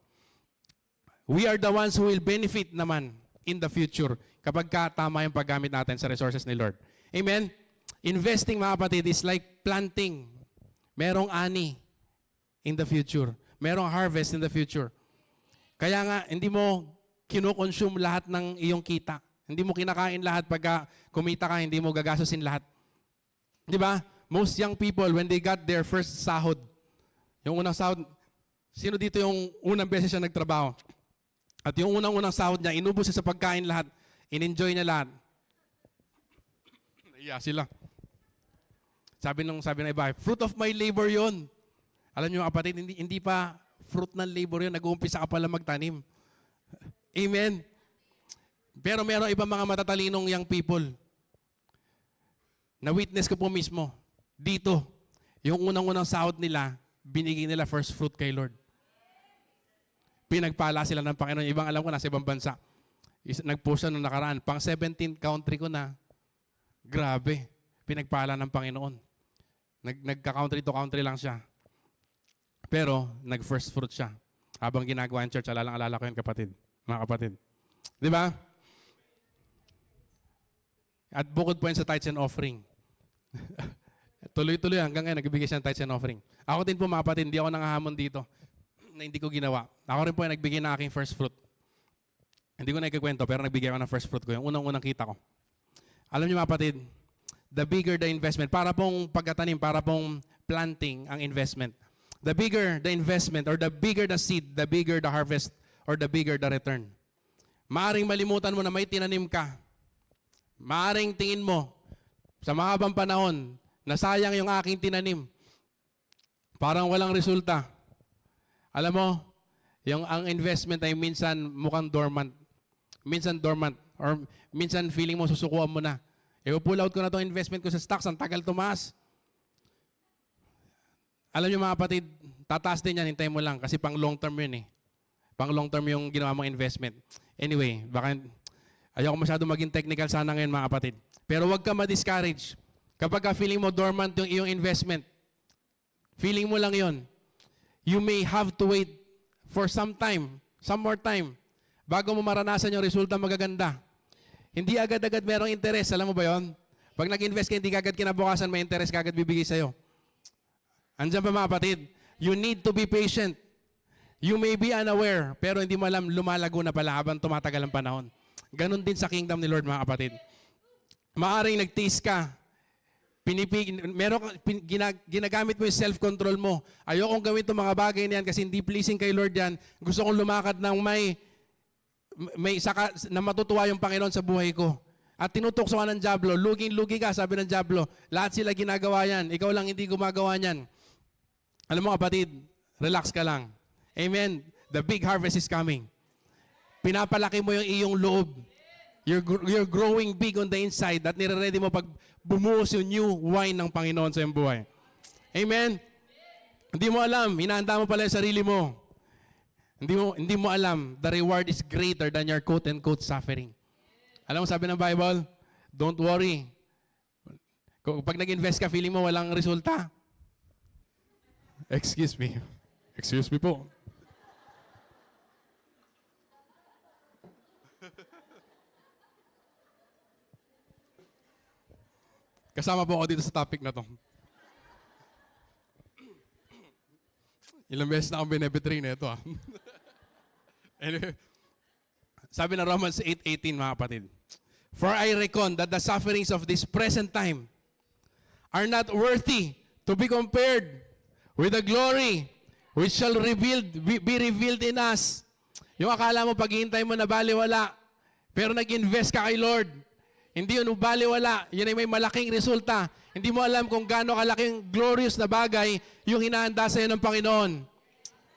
We are the ones who will benefit naman in the future kapag tama yung paggamit natin sa resources ni Lord. Amen? Investing mga kapatid is like planting. Merong ani in the future. Merong harvest in the future. Kaya nga, hindi mo kinokonsume lahat ng iyong kita. Hindi mo kinakain lahat pagka kumita ka, hindi mo gagastusin lahat. Di ba? Most young people, when they got their first sahod, yung unang sahod, sino dito yung unang beses siya nagtrabaho? At yung unang sahod niya, inubos siya sa pagkain lahat, in-enjoy niya lahat. Naiya sila. Sabi ng iba, fruit of my labor yon. Alam niyo mga kapatid, hindi pa fruit ng labor yon, nag-uumpisa ka pala magtanim. Amen? Pero meron ibang mga matatalinong young people na witness ko po mismo. Dito, yung unang sahod nila, binigay nila first fruit kay Lord. Pinagpala sila ng Panginoon. Ibang alam ko, nasa ibang bansa. Nag-post siya nung nakaraan. Pang 17th country ko na. Grabe. Pinagpala ng Panginoon. Nagka-country to country lang siya. Pero, nag-first fruit siya. Habang ginagawa yung church, alala ko yun kapatid. Mga kapatid. Di ba? At bukod po yun sa tithes and offering. Tuloy-tuloy hanggang ngayon, nagbibigay siya ng tithes and offering. Ako din po mga kapatid, hindi ako nangahamon dito na hindi ko ginawa. Ako rin po yung nagbigay ng aking first fruit. Hindi ko na ikikwento, pero nagbigay ako ng first fruit ko. Yung unang-unang kita ko. Alam niyo mga kapatid, the bigger the investment, para pong pagkatanim, para pong planting ang investment. The bigger the investment, or the bigger the seed, the bigger the harvest, or the bigger the return. Maaring malimutan mo na may tinanim ka. Maaring tingin mo, sa mahabang panahon, nasayang yung aking tinanim. Parang walang resulta. Alam mo, ang investment ay minsan mukhang dormant. Minsan dormant. Or minsan feeling mo susukuan mo na. I-pull out ko na itong investment ko sa stocks, ang tagal tumaas. Alam niyo mga kapatid, tataas din yan, hintayin mo lang. Kasi pang long term yun eh. Pang long term yung ginawa mong investment. Anyway, baka ayoko masyado maging technical sana ngayon mga kapatid. Pero huwag ka ma-discourage. Kapag feeling mo dormant yung iyong investment, feeling mo lang yon, you may have to wait for some time, some more time, bago mo maranasan yung resulta magaganda. Hindi agad-agad merong interest. Alam mo ba yon? Pag nag-invest ka, hindi agad kinabukasan may interest kagad bibigay sa'yo. Andiyan pa mga kapatid, you need to be patient. You may be unaware, pero hindi mo alam, lumalago na pala habang tumatagal ang panahon. Ganon din sa kingdom ni Lord, mga kapatid. Maaring nag-taste ka, ginagamit mo yung self-control mo. Ayokong gawin itong mga bagay na yan kasi hindi pleasing kay Lord yan. Gusto kong lumakad ng na matutuwa yung Panginoon sa buhay ko. At tinutukso ka ng dyablo, luging-lugi ka, sabi ng dyablo. Lahat sila ginagawa yan. Ikaw lang hindi gumagawa yan. Alam mo kapatid, relax ka lang. Amen. The big harvest is coming. Pinapalaki mo yung iyong loob. You're growing big on the inside at nire-ready mo pag bumuhos yung new wine ng Panginoon sa iyong buhay. Amen? Hindi mo alam, hinahanda mo pala yung sarili mo. Hindi mo alam, the reward is greater than your quote-unquote suffering. Alam mo sabi ng Bible, don't worry. Pag nag-invest ka, feeling mo walang resulta. Excuse me. Excuse me po. Kasama po ako dito sa topic na to. Ilang beses na akong binebetray na ito. Anyway, sabi na Romans 8:18 mga kapatid. For I reckon that the sufferings of this present time are not worthy to be compared with the glory which shall be revealed in us. Yung akala mo paghihintay mo na baliwala, pero nag-invest ka kay Lord. Hindi yun baliwala. Yun ay may malaking resulta. Hindi mo alam kung gaano kalaking glorious na bagay yung hinahanda sa iyo ng Panginoon.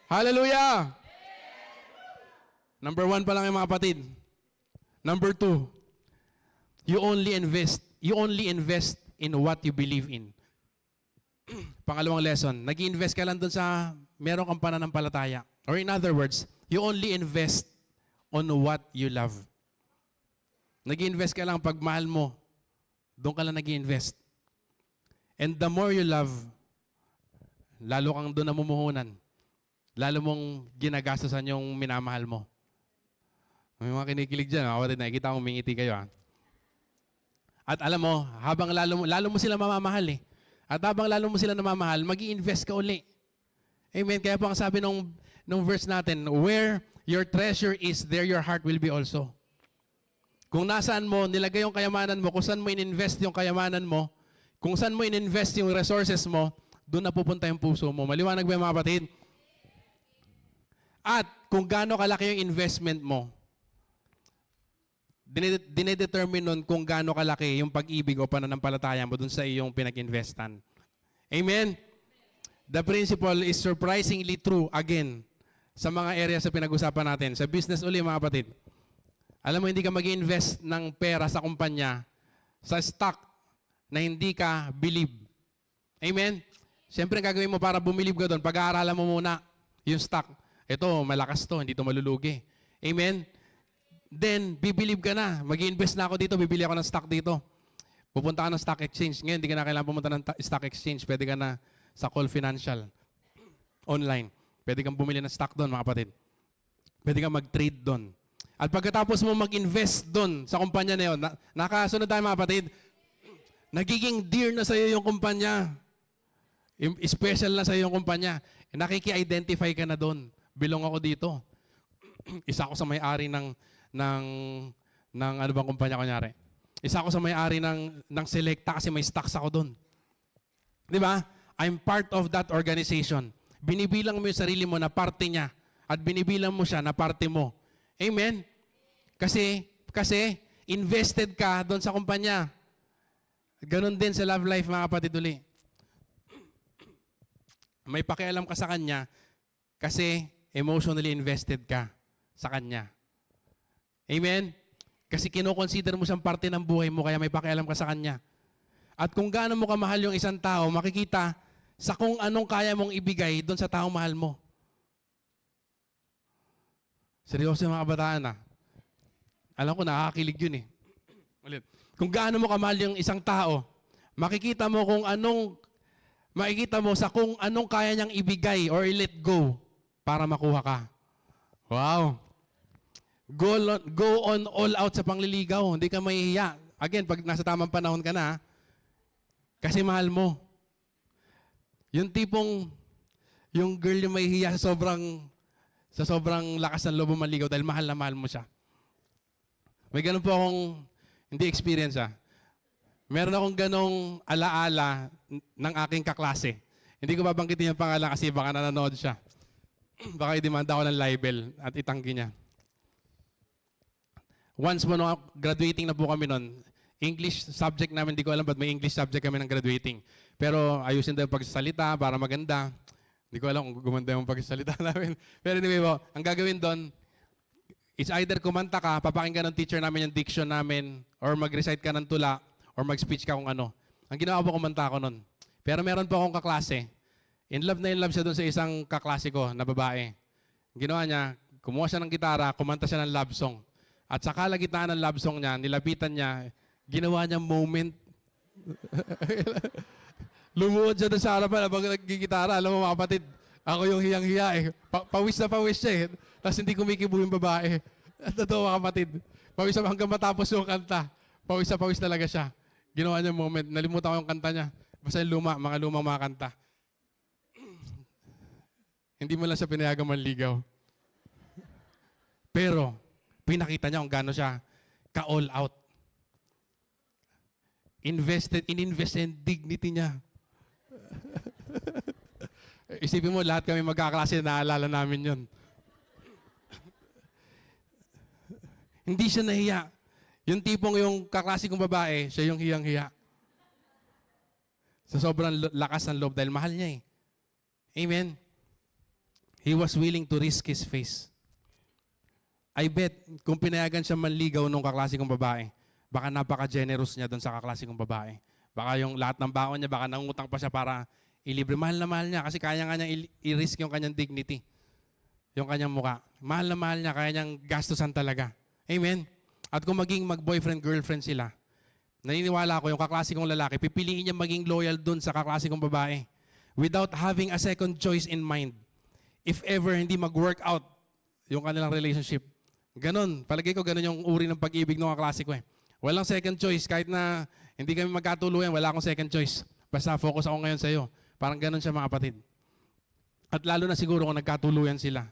Hallelujah! Number 1 pa lang yung mga kapatid. Number 2, you only invest in what you believe in. Pangalawang lesson, nag-i-invest ka lang dun sa meron kang pananampalataya. Or in other words, you only invest on what you love. Nag-i-invest ka lang pag mahal mo, doon ka lang nag-i-invest. And the more you love, lalo kang doon namumuhunan. Lalo mong ginagastosan yung minamahal mo. May mga kinikilig dyan, kapatid, nakikita kong umingiti kayo. Ha? At alam mo, habang lalo mo sila mamamahal eh. At habang lalo mo sila namamahal, mag-i-invest ka uli. Amen. Kaya po ang sabi nung verse natin, where your treasure is, there your heart will be also. Kung nasaan mo, nilagay yung kayamanan mo, kung saan mo in-invest yung kayamanan mo, kung saan mo in-invest yung resources mo, doon na pupunta yung puso mo. Maliwanag ba mga kapatid? At kung gaano kalaki yung investment mo, dinedetermine nun kung gaano kalaki yung pag-ibig o pananampalataya mo dun sa iyong pinag-investan. Amen? The principle is surprisingly true again sa mga areas sa pinag-usapan natin. Sa business uli mga kapatid. Alam mo, hindi ka mag-invest ng pera sa kumpanya, sa stock na hindi ka believe. Amen? Siyempre, gagawin mo para bumilib ka doon, pag-aaralan mo muna yung stock. Ito, malakas to, hindi to malulugi. Amen? Then, bibilib ka na. Mag-invest na ako dito, bibili ako ng stock dito. Pupunta ka ng stock exchange. Ngayon, hindi ka na kailangan pumunta ng stock exchange. Pwede ka na sa Call Financial. Online. Pwede kang bumili ng stock doon, mga kapatid. Pwede kang mag-trade doon. At pagkatapos mo mag-invest doon sa kumpanya na yun, nakasunod tayo mga kapatid, nagiging dear na sa iyo yung kumpanya. Special na sa iyo yung kumpanya. Nakiki-identify ka na doon. Belong ako dito. Isa ako sa may-ari ng ano bang kumpanya kunyari. Isa ako sa may-ari ng Selecta kasi may stocks ako doon. Di ba? I'm part of that organization. Binibilang mo yung sarili mo na parte niya at binibilang mo siya na parte mo. Amen? Kasi invested ka doon sa kumpanya. Ganon din sa love life mga kapatid uli. May pakialam ka sa kanya kasi emotionally invested ka sa kanya. Amen? Kasi kinoconsider mo siyang parte ng buhay mo kaya may pakialam ka sa kanya. At kung gaano mo kamahal yung isang tao, makikita sa kung anong kaya mong ibigay doon sa taong mahal mo. Seryoso yung mga kabataan ah. Alam ko, nakakakilig yun eh. Ulit. Kung gaano mo kamahal yung isang tao, makikita mo sa kung anong kaya niyang ibigay or i-let go para makuha ka. Wow. Go on all out sa pangliligaw. Hindi ka mahihiya. Again, pag nasa tamang panahon ka na, kasi mahal mo. Yung tipong, yung girl yung mahihiya sa sobrang lakas ng loob mo maligaw dahil mahal na mahal mo siya. May ganun po akong, hindi experience Meron akong ganong alaala ng aking kaklase. Hindi ko babanggitin yung pangalan kasi baka nanonood siya. Baka i-demanda ako ng libel at itanggi niya. Once mo graduating na po kami nun, English subject namin, hindi ko alam ba't may English subject kami ng graduating. Pero ayusin daw yung pagsasalita para maganda. Hindi ko alam kung gumanda yung pagsasalita namin. Pero anyway po, ang gagawin doon, it's either kumanta ka, papakinggan ng teacher namin yung diction namin, or mag-recite ka ng tula, or mag-speech ka kung ano. Ang ginawa po, kumanta ako nun. Pero meron po akong kaklase. In love siya doon sa isang kaklase ko na babae. Ginawa niya, kumuha siya ng gitara, kumanta siya ng love song. At sa kalagitnaan ng love song niya, nilapitan niya, ginawa niya moment. Lumuhod siya doon sa harapan habang nagigitara. Alam mo mga kapatid, ako yung hiyang-hiya eh. Pawis na pawis siya eh. Tapos hindi kumikibo yung babae. Totoo mga kapatid. Pawis na hanggang matapos yung kanta. Pawis na pawis talaga siya. Ginawa niya moment. Nalimutan ko yung kanta niya. Basta yung mga lumang mga kanta. Hindi mo lang siya pinayagang manligaw. Pero, pinakita niya kung gaano siya ka-all out. Ininvest in dignity niya. Isipin mo, lahat kami magkaklase, naalala namin yun. Hindi siya nahiya. Yung tipong yung kaklase kong babae, siya yung hiyang-hiya. Sa sobrang lakas ng loob dahil mahal niya eh. Amen? He was willing to risk his face. I bet, kung pinayagan siya manligaw nung kaklase kong babae, baka napaka-generous niya doon sa kaklase kong babae. Baka yung lahat ng baon niya, baka nangutang pa siya para ilibre. Mahal na mahal niya kasi kaya nga niyang i-risk yung kanyang dignity. Yung kanyang muka. Mahal na mahal niya, kaya niyang gastusan talaga. Amen? At kung maging mag-boyfriend-girlfriend sila, naniniwala ko yung kaklase kong lalaki, pipiliin niya maging loyal doon sa kaklase kong babae without having a second choice in mind. If ever hindi mag-work out yung kanilang relationship. Ganon. Palagay ko ganon yung uri ng pag-ibig ng kaklase ko eh. Walang second choice. Kahit na hindi kami magkatuluyan, wala akong second choice. Basta focus ako ngayon sa iyo. Parang ganon siya mga kapatid. At lalo na siguro kung nagkatuluyan sila.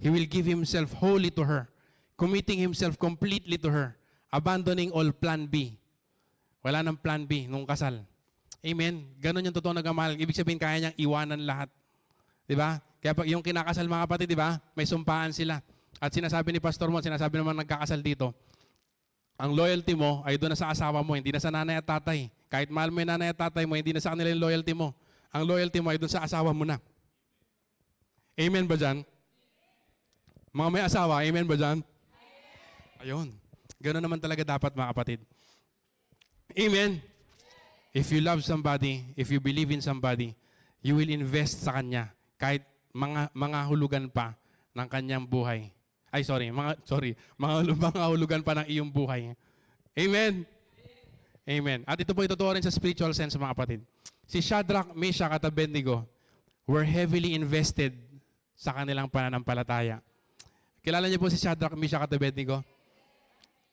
He will give himself wholly to her. Committing himself completely to her. Abandoning all plan B. Wala nang plan B nung kasal. Amen? Ganon yung totoo nagmamahal. Ibig sabihin, kaya niyang iwanan lahat. Diba? Kaya pag yung kinakasal mga kapatid, diba? May sumpaan sila. At sinasabi ni Pastor Mon, sinasabi naman nagkakasal dito, ang loyalty mo ay doon na sa asawa mo, hindi na sa nanay at tatay. Kahit mahal mo yung nanay at tatay mo, hindi na sa kanila yung loyalty mo. Ang loyalty mo ay doon sa asawa mo na. Amen ba dyan? Mga may asawa, amen ba dyan? Ayun. Ganoon naman talaga dapat mga kapatid. Amen? If you love somebody, if you believe in somebody, you will invest sa kanya kahit mga hulugan pa ng kanyang buhay. Mga hulugan pa ng iyong buhay. Amen? Amen. At ito po ituturo rin sa spiritual sense mga kapatid. Si Shadrach, Meshach at Abednego were heavily invested sa kanilang pananampalataya. Kilala niyo po si Shadrach, Meshach at Abednego?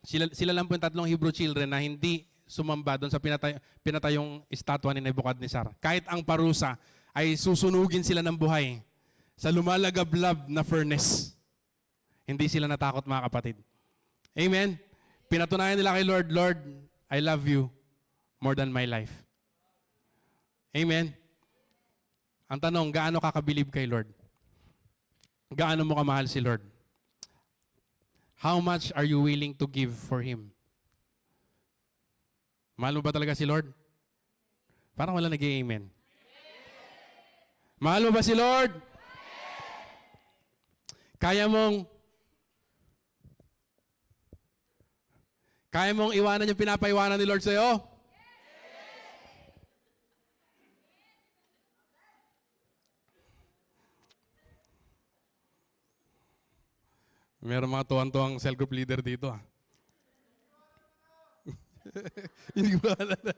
Sila lang po yung tatlong Hebrew children na hindi sumamba doon sa pinatayong estatwa ni Nebuchadnezzar. Kahit ang parusa ay susunugin sila ng buhay sa lumalagablab na furnace. Hindi sila natakot mga kapatid. Amen? Pinatunayan nila kay Lord, Lord, I love you more than my life. Amen? Ang tanong, gaano ka kabilib kay Lord? Gaano mo kamahal si Lord? How much are you willing to give for Him? Mahal mo ba talaga si Lord? Parang wala nag-i-amen. Mahal mo ba si Lord? Kaya mong iwanan yung pinapaiwanan ni Lord sa'yo? Meron mga tuwang-tuwang cell group leader dito. Hindi ko alala.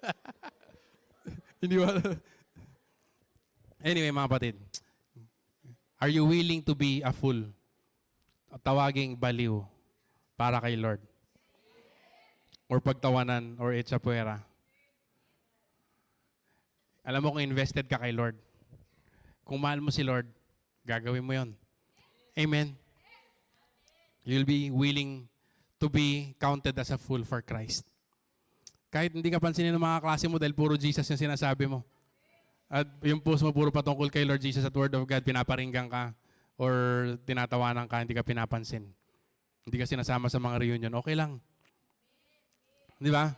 Hindi ko alala. Anyway, mga kapatid. Are you willing to be a fool tawaging baliw para kay Lord. Or pagtawanan or etsapuera. Alam mo kung invested ka kay Lord. Kung mahal mo si Lord, gagawin mo yon. Amen? You'll be willing to be counted as a fool for Christ. Kahit hindi ka pansinin ng mga klase mo dahil puro Jesus yung sinasabi mo. At yung post mo puro patungkol kay Lord Jesus at Word of God, pinaparinggan ka or tinatawanan ka, hindi ka pinapansin. Hindi ka sinasama sa mga reunion. Okay lang. Di ba?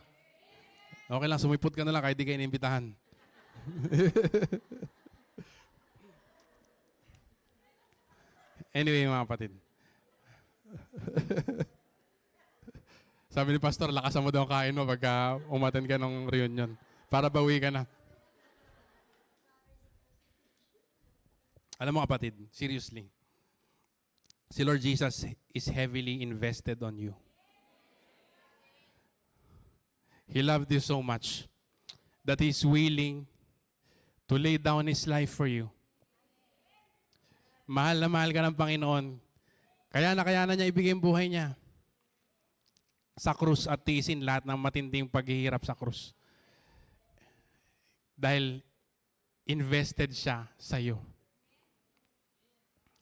Okay lang, sumipot ka na lang kahit di ka inimbitahan. Anyway, mga kapatid. Sabi ni Pastor, lakasan mo daw ang kain mo pagka umattend ka ng reunion. Para bawi ka na. Alam mo kapatid, seriously. Si Lord Jesus is heavily invested on you. He loved you so much that He's willing to lay down His life for you. Mahal na mahal ka ng Panginoon. Kaya na niya ibigay ang buhay niya sa krus at tiisin lahat ng matinding paghihirap sa krus. Dahil invested siya sa iyo.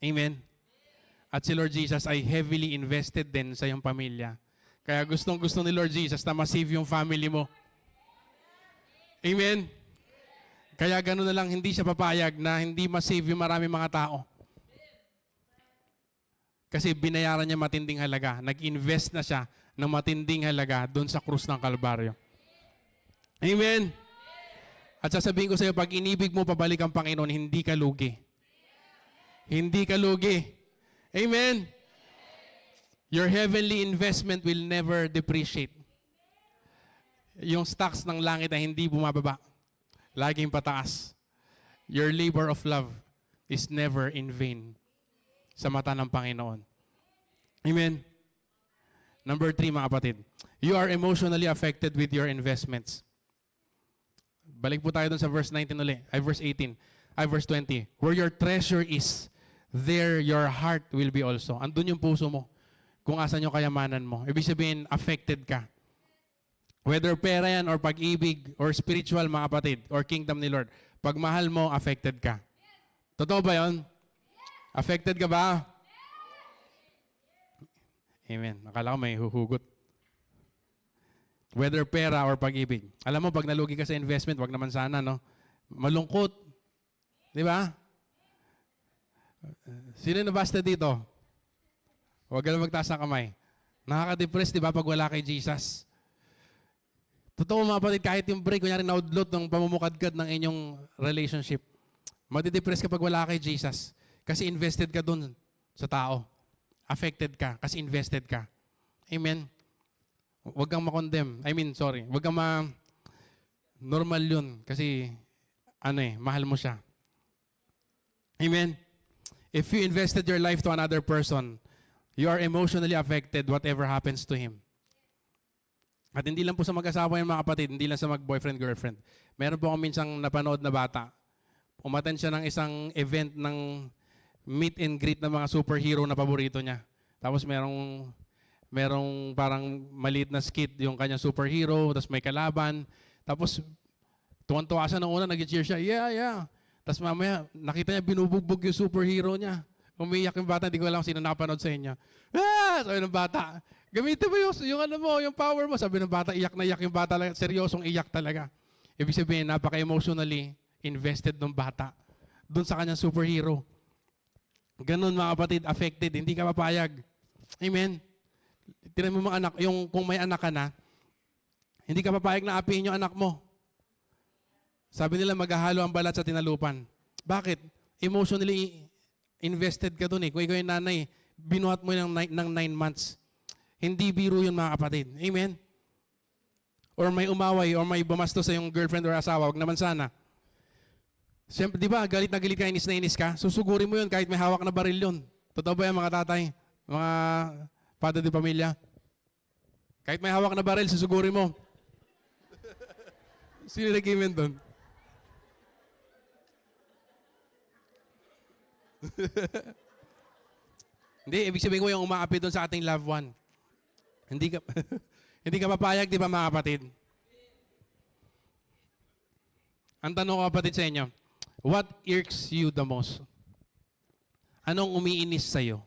Amen? At si Lord Jesus ay heavily invested din sa iyong pamilya. Kaya gustong-gusto ni Lord Jesus na ma-save yung family mo. Amen? Kaya gano'n na lang hindi siya papayag na hindi ma-save yung maraming mga tao. Kasi binayaran niya matinding halaga. Nag-invest na siya ng matinding halaga doon sa krus ng Kalbaryo. Amen? At sasabihin ko sa iyo, pag inibig mo pabalik ang Panginoon, hindi ka lugi. Hindi ka lugi. Amen? Your heavenly investment will never depreciate. Yung stocks ng langit ay hindi bumababa. Laging pataas. Your labor of love is never in vain sa mata ng Panginoon. Amen? Number 3, mga kapatid. You are emotionally affected with your investments. Balik po tayo dun sa verse 19 ulit. Verse 18. Verse 20. Where your treasure is, there your heart will be also. Andun yung puso mo. Kung asan yung kayamanan mo. Ibig sabihin, affected ka. Whether pera yan, or pag-ibig, or spiritual, mga kapatid, or kingdom ni Lord. Pag mahal mo, affected ka. Totoo ba yun? Affected ka ba? Amen. Akala ko may huhugot. Whether pera or pag-ibig. Alam mo, pag nalugi ka sa investment, wag naman sana, no? Malungkot. Di ba? Sino nabasta dito? Huwag ka na magtaas ng kamay. Nakaka-depress, di ba, pag wala kay Jesus? Totoo mga kapatid, kahit yung break, kunyari naudlot ng pamumukadkad ng inyong relationship, madidepress ka pag wala kay Jesus. Kasi invested ka dun sa tao. Affected ka kasi invested ka. Amen? Huwag kang ma-condemn. Huwag kang normal yun. Kasi, mahal mo siya. Amen? If you invested your life to another person, you are emotionally affected whatever happens to him. At hindi lang po sa mag-asawa yung mga kapatid, hindi lang sa mag-boyfriend, girlfriend. Meron po akong minsang napanood na bata. Umattend siya ng isang event ng meet and greet ng mga superhero na paborito niya. Tapos merong parang maliit na skit yung kanyang superhero, tapos may kalaban. Tapos tuwan-tuwa siya nung una, nag-cheer siya, yeah. Tapos mamaya, nakita niya binubugbog yung superhero niya. Umiiyak yung bata, hindi ko alam sino nakapanood sa inyo. Sabi ng bata, gamitin mo yung power mo. Sabi ng bata, iyak na iyak yung bata, seryosong iyak talaga. Ibig sabihin, napaka-emotionally invested ng bata doon sa kanyang superhero. Ganun mga kapatid, affected, hindi ka papayag. Amen? Tinan mo mga anak, kung may anak ka na, hindi ka papayag na apihin yung anak mo. Sabi nila, maghahalo ang balat sa tinalupan. Bakit? Emotionally invested ka doon eh. Kung ikaw yung nanay, binuhat mo ng 9 months. Hindi biro yun mga kapatid. Amen? Or may umaway, or may bumasto sa yung girlfriend or asawa, wag naman sana. Siyempre, di ba, galit na galit ka, inis na inis ka, susugurin mo yun kahit may hawak na baril yun. Totoo ba yan mga tatay? Mga padre de pamilya? Kahit may hawak na baril, susugurin mo. Sino nag-amen doon? Hindi, ibig sabihin ko yung umaapi doon sa ating loved one. Hindi ka, hindi ka papayag, di ba mga kapatid? Ang tanong ko kapatid sa inyo, what irks you the most? Anong umiinis sa'yo?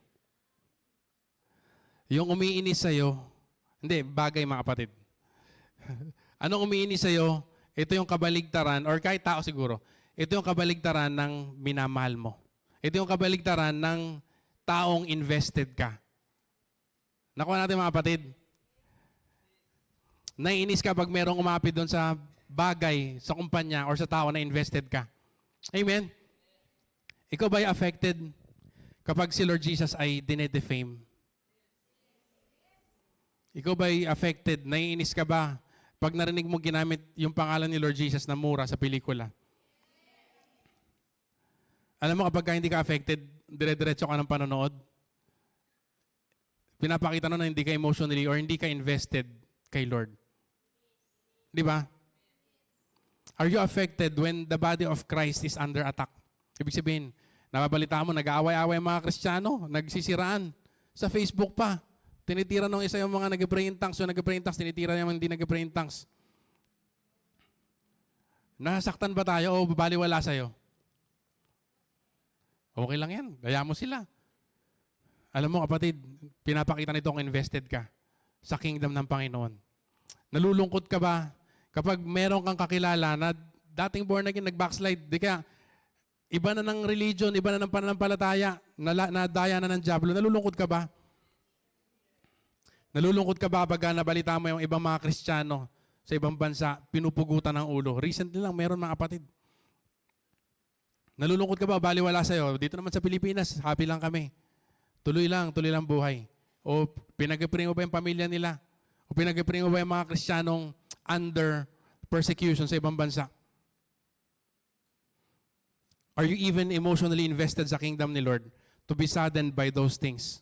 Yung umiinis sa'yo, hindi, bagay mga kapatid. Anong umiinis sa'yo? Ito yung kabaligtaran, or kahit tao siguro, ito yung kabaligtaran ng minamahal mo. Ito yung kabaligtaran ng taong invested ka. Nakuha natin mga kapatid. Naiinis ka pag merong umapit doon sa bagay, sa kumpanya, or sa tao na invested ka. Amen? Ikaw ba'y affected kapag si Lord Jesus ay dinedefame? Ikaw ba'y affected? Naiinis ka ba pag narinig mo ginamit yung pangalan ni Lord Jesus na mura sa pelikula? Alam mo kapag hindi ka affected, dire-diretso ka ng panonood. Pinapakita na hindi ka emotionally or hindi ka invested kay Lord. Di ba? Are you affected when the body of Christ is under attack? Ibig sabihin, nababalita mo, nag-aaway-aaway ang mga Kristiyano, nagsisiraan sa Facebook pa. Tinitira nung isa yung mga nag-pray in tongues, so nag-pray in tongues, tinitira yung hindi nag-pray in tongues. Nasaktan ba tayo o babaliwala sa'yo? Okay lang yan. Gaya mo sila. Alam mo kapatid, pinapakita nito kung invested ka sa kingdom ng Panginoon. Nalulungkot ka ba kapag meron kang kakilala na dating born again, nag-backslide, di kaya iba na ng religion, iba na ng pananampalataya, nadaya na ng diablo, nalulungkot ka ba? Nalulungkot ka ba pag nabalita mo yung ibang mga Kristiyano sa ibang bansa, pinupugutan ng ulo? Recently lang, meron mga kapatid. Nalulungkot ka ba? Baliwala sa'yo. Dito naman sa Pilipinas, happy lang kami. Tuloy lang buhay. O pinag-pray mo ba yung pamilya nila? O pinag-pray mo ba yung mga Kristiyanong under persecution sa ibang bansa? Are you even emotionally invested sa kingdom ni Lord to be saddened by those things?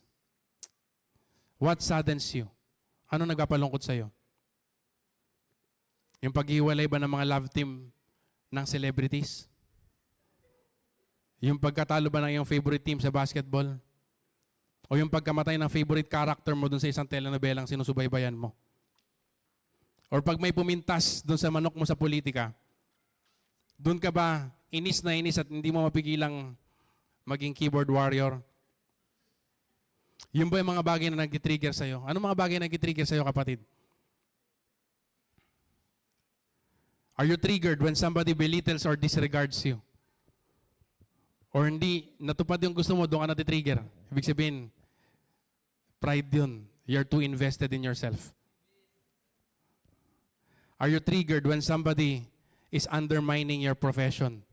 What saddens you? Ano nagpapalungkot sa'yo? Yung paghiwalay ba ng mga love team ng celebrities? Yung pagkatalo ba ng iyong favorite team sa basketball? O yung pagkamatay ng favorite character mo dun sa isang telenovelang sinusubaybayan mo? Or pag may pumintas dun sa manok mo sa politika, dun ka ba inis na inis at hindi mo mapigilang maging keyboard warrior? Yun ba yung mga bagay na nag-trigger sa'yo? Anong mga bagay na nag-trigger sa'yo, kapatid? Are you triggered when somebody belittles or disregards you? Or hindi, natupad yung gusto mo, doon ka nati-trigger. Ibig sabihin, pride yun. You're too invested in yourself. Are you triggered when somebody is undermining your profession?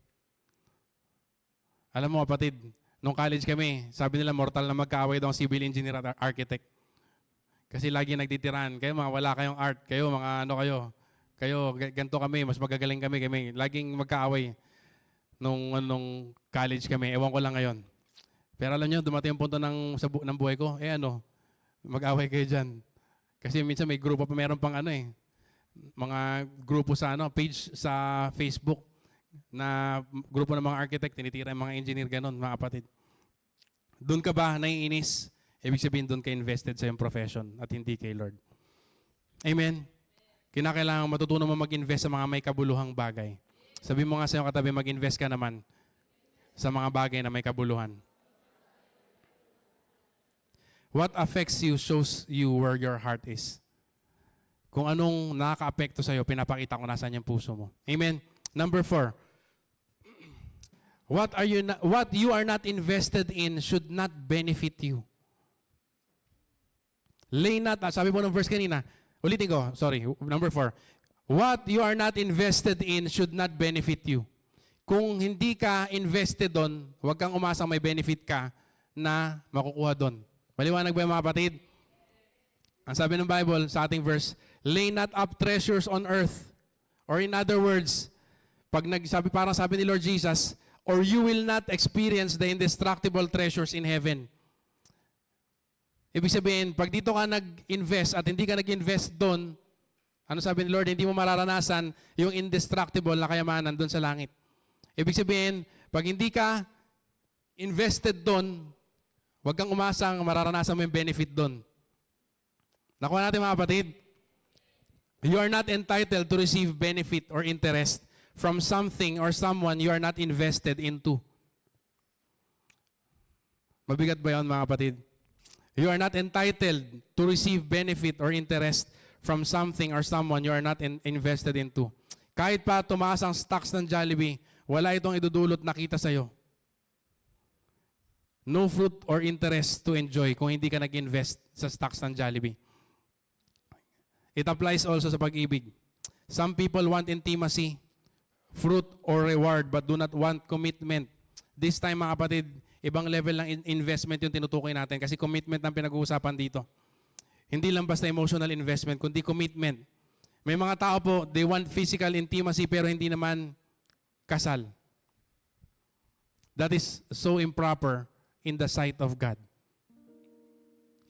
Alam mo, kapatid, nung college kami, sabi nila mortal na magkaaway daw ang civil engineer at architect. Kasi lagi nagtitiran. Kayo mga wala kayong art. Kayo mga ano kayo. Kayo ganito kami. Mas magagaling kami. Laging magkaaway nung college kami. Ewan ko lang ngayon. Pero alam nyo, dumating yung punto ng buhay ko. Mag-away kayo dyan. Kasi minsan may grupo pa. Meron pang mga grupo sa page sa Facebook na grupo ng mga architect, tinitira yung mga engineer, ganun, mga kapatid. Doon ka ba naiinis? Ibig sabihin, doon ka invested sa iyong profession at hindi kay Lord. Amen? Kinakailangan matutunan mo mag-invest sa mga may kabuluhang bagay. Sabi mo nga sa iyong katabi, mag-invest ka naman sa mga bagay na may kabuluhan. What affects you shows you where your heart is. Kung anong nakaka-apekto sa iyo, pinapakita ko nasaan yung puso mo. Amen? Number 4. What you are not invested in should not benefit you. Lay not, sabi mo ng verse kanina, ulitin ko, sorry, number 4. What you are not invested in should not benefit you. Kung hindi ka invested doon, huwag kang umasang may benefit ka na makukuha doon. Maliwanag ba yung mga kapatid? Ang sabi ng Bible sa ating verse, lay not up treasures on earth. Or in other words, parang sabi ni Lord Jesus, or you will not experience the indestructible treasures in heaven. Ibig sabihin, pag dito ka nag-invest at hindi ka nag-invest doon, ano sabi ni Lord, hindi mo mararanasan yung indestructible na kayamanan doon sa langit. Ibig sabihin, pag hindi ka invested doon, Huwag kang umasang mararanasan mo yung benefit doon. Nakuha natin mga kapatid. You are not entitled to receive benefit or interest from something or someone you are not invested into. Mabigat ba yun mga kapatid? You are not entitled to receive benefit or interest from something or someone you are not invested into. Kahit pa tumaas ang stocks ng Jollibee, wala itong idudulot na kita sa'yo. No fruit or interest to enjoy kung hindi ka nag-invest sa stocks ng Jollibee. It applies also sa pag-ibig. Some people want intimacy, fruit, or reward but do not want commitment. This time mga kapatid, ibang level ng investment yung tinutukoy natin kasi commitment ang pinag-uusapan dito. Hindi lang basta emotional investment, kundi commitment. May mga tao po, they want physical intimacy pero hindi naman kasal. That is so improper in the sight of God.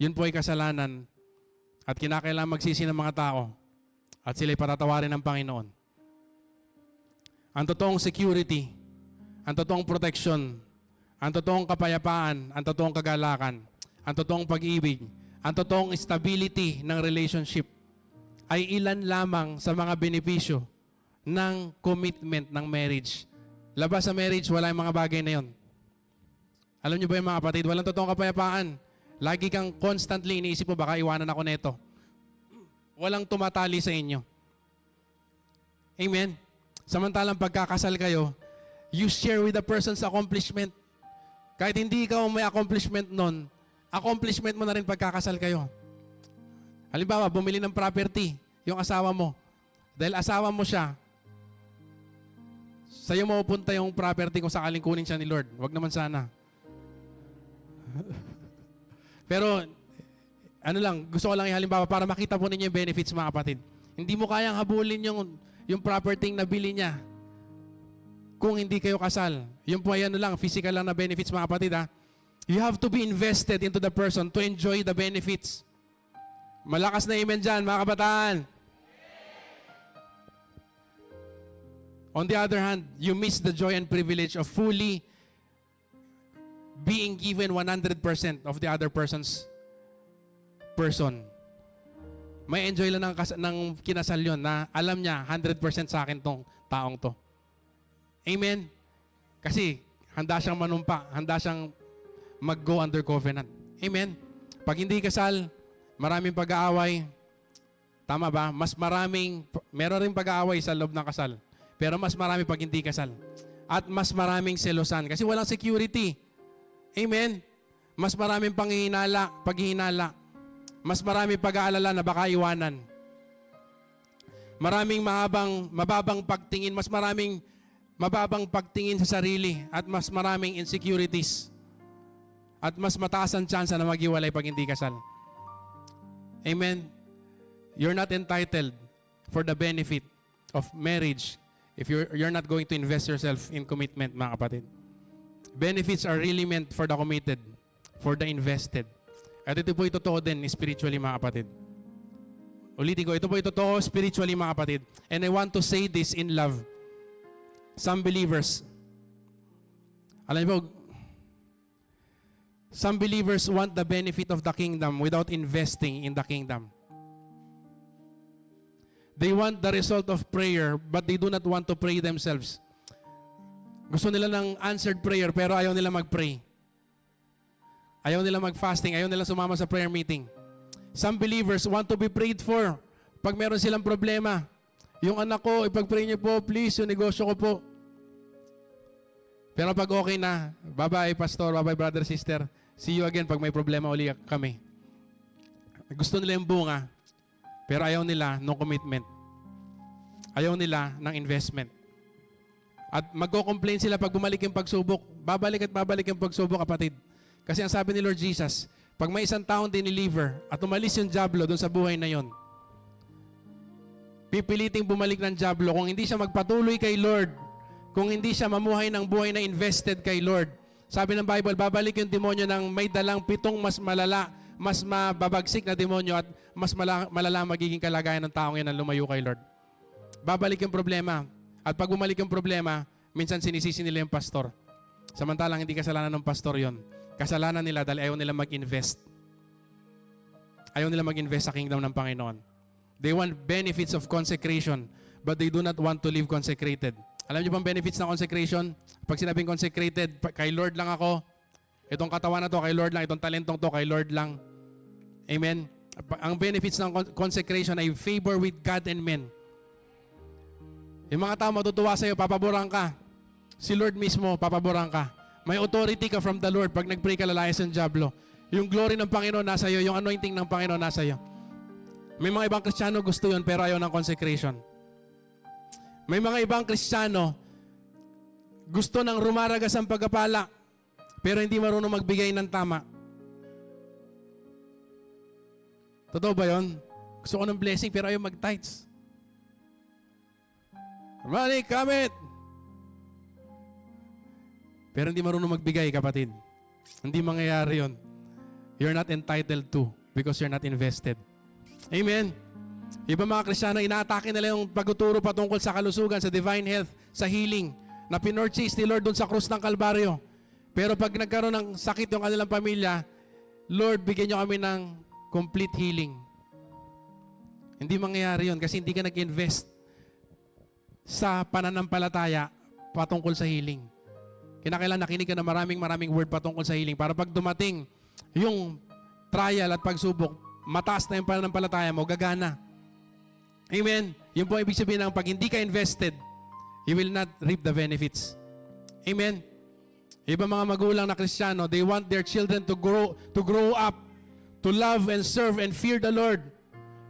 Yun po ay kasalanan at kinakailangan magsisi ng mga tao at sila'y patatawarin ng Panginoon. Ang totoong security, ang totoong protection, ang totoong kapayapaan, ang totoong kagalakan, ang totoong pag-ibig, ang totoong stability ng relationship ay ilan lamang sa mga benepisyo ng commitment ng marriage. Labas sa marriage, wala yung mga bagay na yon. Alam niyo ba yung mga kapatid, walang totoong kapayapaan. Lagi kang constantly iniisip mo, baka iwanan ako neto. Walang tumatali sa inyo. Amen? Samantalang pagkakasal kayo, you share with the person's accomplishment. Kahit hindi ikaw may accomplishment nun, accomplishment mo na rin pagkakasal kayo. Halimbawa, bumili ng property, yung asawa mo. Dahil asawa mo siya, sa'yo mapupunta yung property kung sakaling kunin siya ni Lord. Wag naman sana. Pero, ano lang, gusto ko lang ihalimbawa para makita po ninyo yung benefits mga kapatid. Hindi mo kayang habulin yung property na bili niya kung hindi kayo kasal. Yung po ay ano lang, physical lang na benefits mga kapatid ha. You have to be invested into the person to enjoy the benefits. Malakas na amen dyan mga kabataan. On the other hand, you miss the joy and privilege of fully being given 100% of the other person's person. May enjoy lang ng kinasal yun na alam niya 100% sa akin tong taong to. Amen? Kasi handa siyang manumpa, handa siyang mag-go under covenant. Amen? Pag hindi kasal, maraming pag-aaway. Tama ba? Meron rin pag-aaway sa loob ng kasal. Pero mas marami pag hindi kasal. At mas maraming selosan kasi walang security. Amen? Mas maraming paghihinala. Mas maraming pag-aalala na baka iwanan. Maraming mababang pagtingin, mas maraming mababang pagtingin sa sarili at mas maraming insecurities. At mas mataas ang tsansa na maghiwalay pag hindi kasal. Amen? You're not entitled for the benefit of marriage if you're not going to invest yourself in commitment, mga kapatid. Benefits are really meant for the committed, for the invested. At ito po totoo din spiritually, mga kapatid. Ulitin ko, ito po totoo spiritually, mga kapatid. And I want to say this in love. Some believers, alam niyo po, some believers want the benefit of the kingdom without investing in the kingdom. They want the result of prayer, but they do not want to pray themselves. Gusto nila ng answered prayer, pero ayaw nila mag-pray. Ayaw nila mag-fasting, ayaw nila sumama sa prayer meeting. Some believers want to be prayed for. Pag meron silang problema, yung anak ko, ipag-pray niyo po, please, yung negosyo ko po. Pero pag okay na, bye-bye, pastor, bye-bye, brother, sister. See you again pag may problema uli kami. Gusto nila yung bunga, pero ayaw nila ng commitment. Ayaw nila ng investment. At magko-complain sila pag bumalik yung pagsubok. Babalik at babalik yung pagsubok, kapatid. Kasi ang sabi ni Lord Jesus, pag may isang taong dineliver at umalis yung diablo doon sa buhay na yon, pipiliting bumalik ng diablo kung hindi siya magpatuloy kay Lord, kung hindi siya mamuhay ng buhay na invested kay Lord. Sabi ng Bible, babalik yung demonyo ng may dalang 7 mas malala, mas mababagsik na demonyo at mas malala magiging kalagayan ng taong yan na lumayo kay Lord. Babalik yung problema. At pag bumalik yung problema, minsan sinisisi nila yung pastor. Samantalang hindi kasalanan ng pastor yon. Kasalanan nila dahil ayaw nila mag-invest. Ayaw nila mag-invest sa kingdom ng Panginoon. They want benefits of consecration, but they do not want to live consecrated. Alam niyo bang benefits ng consecration? Pag sinabing consecrated, kay Lord lang ako, itong katawan na to, kay Lord lang, itong talentong to, kay Lord lang. Amen? Ang benefits ng consecration ay favor with God and men. Yung mga tao matutuwa sa'yo, papaboran ka. Si Lord mismo, papaboran ka. May authority ka from the Lord pag nag-pray ka lalayas ng diablo. Yung glory ng Panginoon nasa iyo, yung anointing ng Panginoon nasa iyo. May mga ibang Kristiyano gusto yun pero ayaw ng consecration. May mga ibang Kristiyano gusto ng rumaragas ang pagpapala pero hindi marunong magbigay ng tama. Totoo ba yun? Gusto ko ng blessing pero ayaw mag-tithes. Money, come it! Pero hindi marunong magbigay, kapatid. Hindi mangyayari yun. You're not entitled to because you're not invested. Amen? Iba mga Kristiyano, inaatake nila yung pagtuturo patungkol sa kalusugan, sa divine health, sa healing, na pinurchase ni Lord doon sa krus ng Kalbaryo. Pero pag nagkaroon ng sakit yung kanilang pamilya, Lord, bigyan nyo kami ng complete healing. Hindi mangyayari yun kasi hindi ka nag-invest sa pananampalataya patungkol sa healing. Kinakailangan nakinig ka na maraming word patungkol sa healing para pag dumating yung trial at pagsubok, mataas na yung pananampalataya mo, gagana. Amen? Yun po ibig sabihin ng pag hindi ka invested, you will not reap the benefits. Amen? Iba mga magulang na Kristiyano, they want their children to grow up, to love and serve and fear the Lord.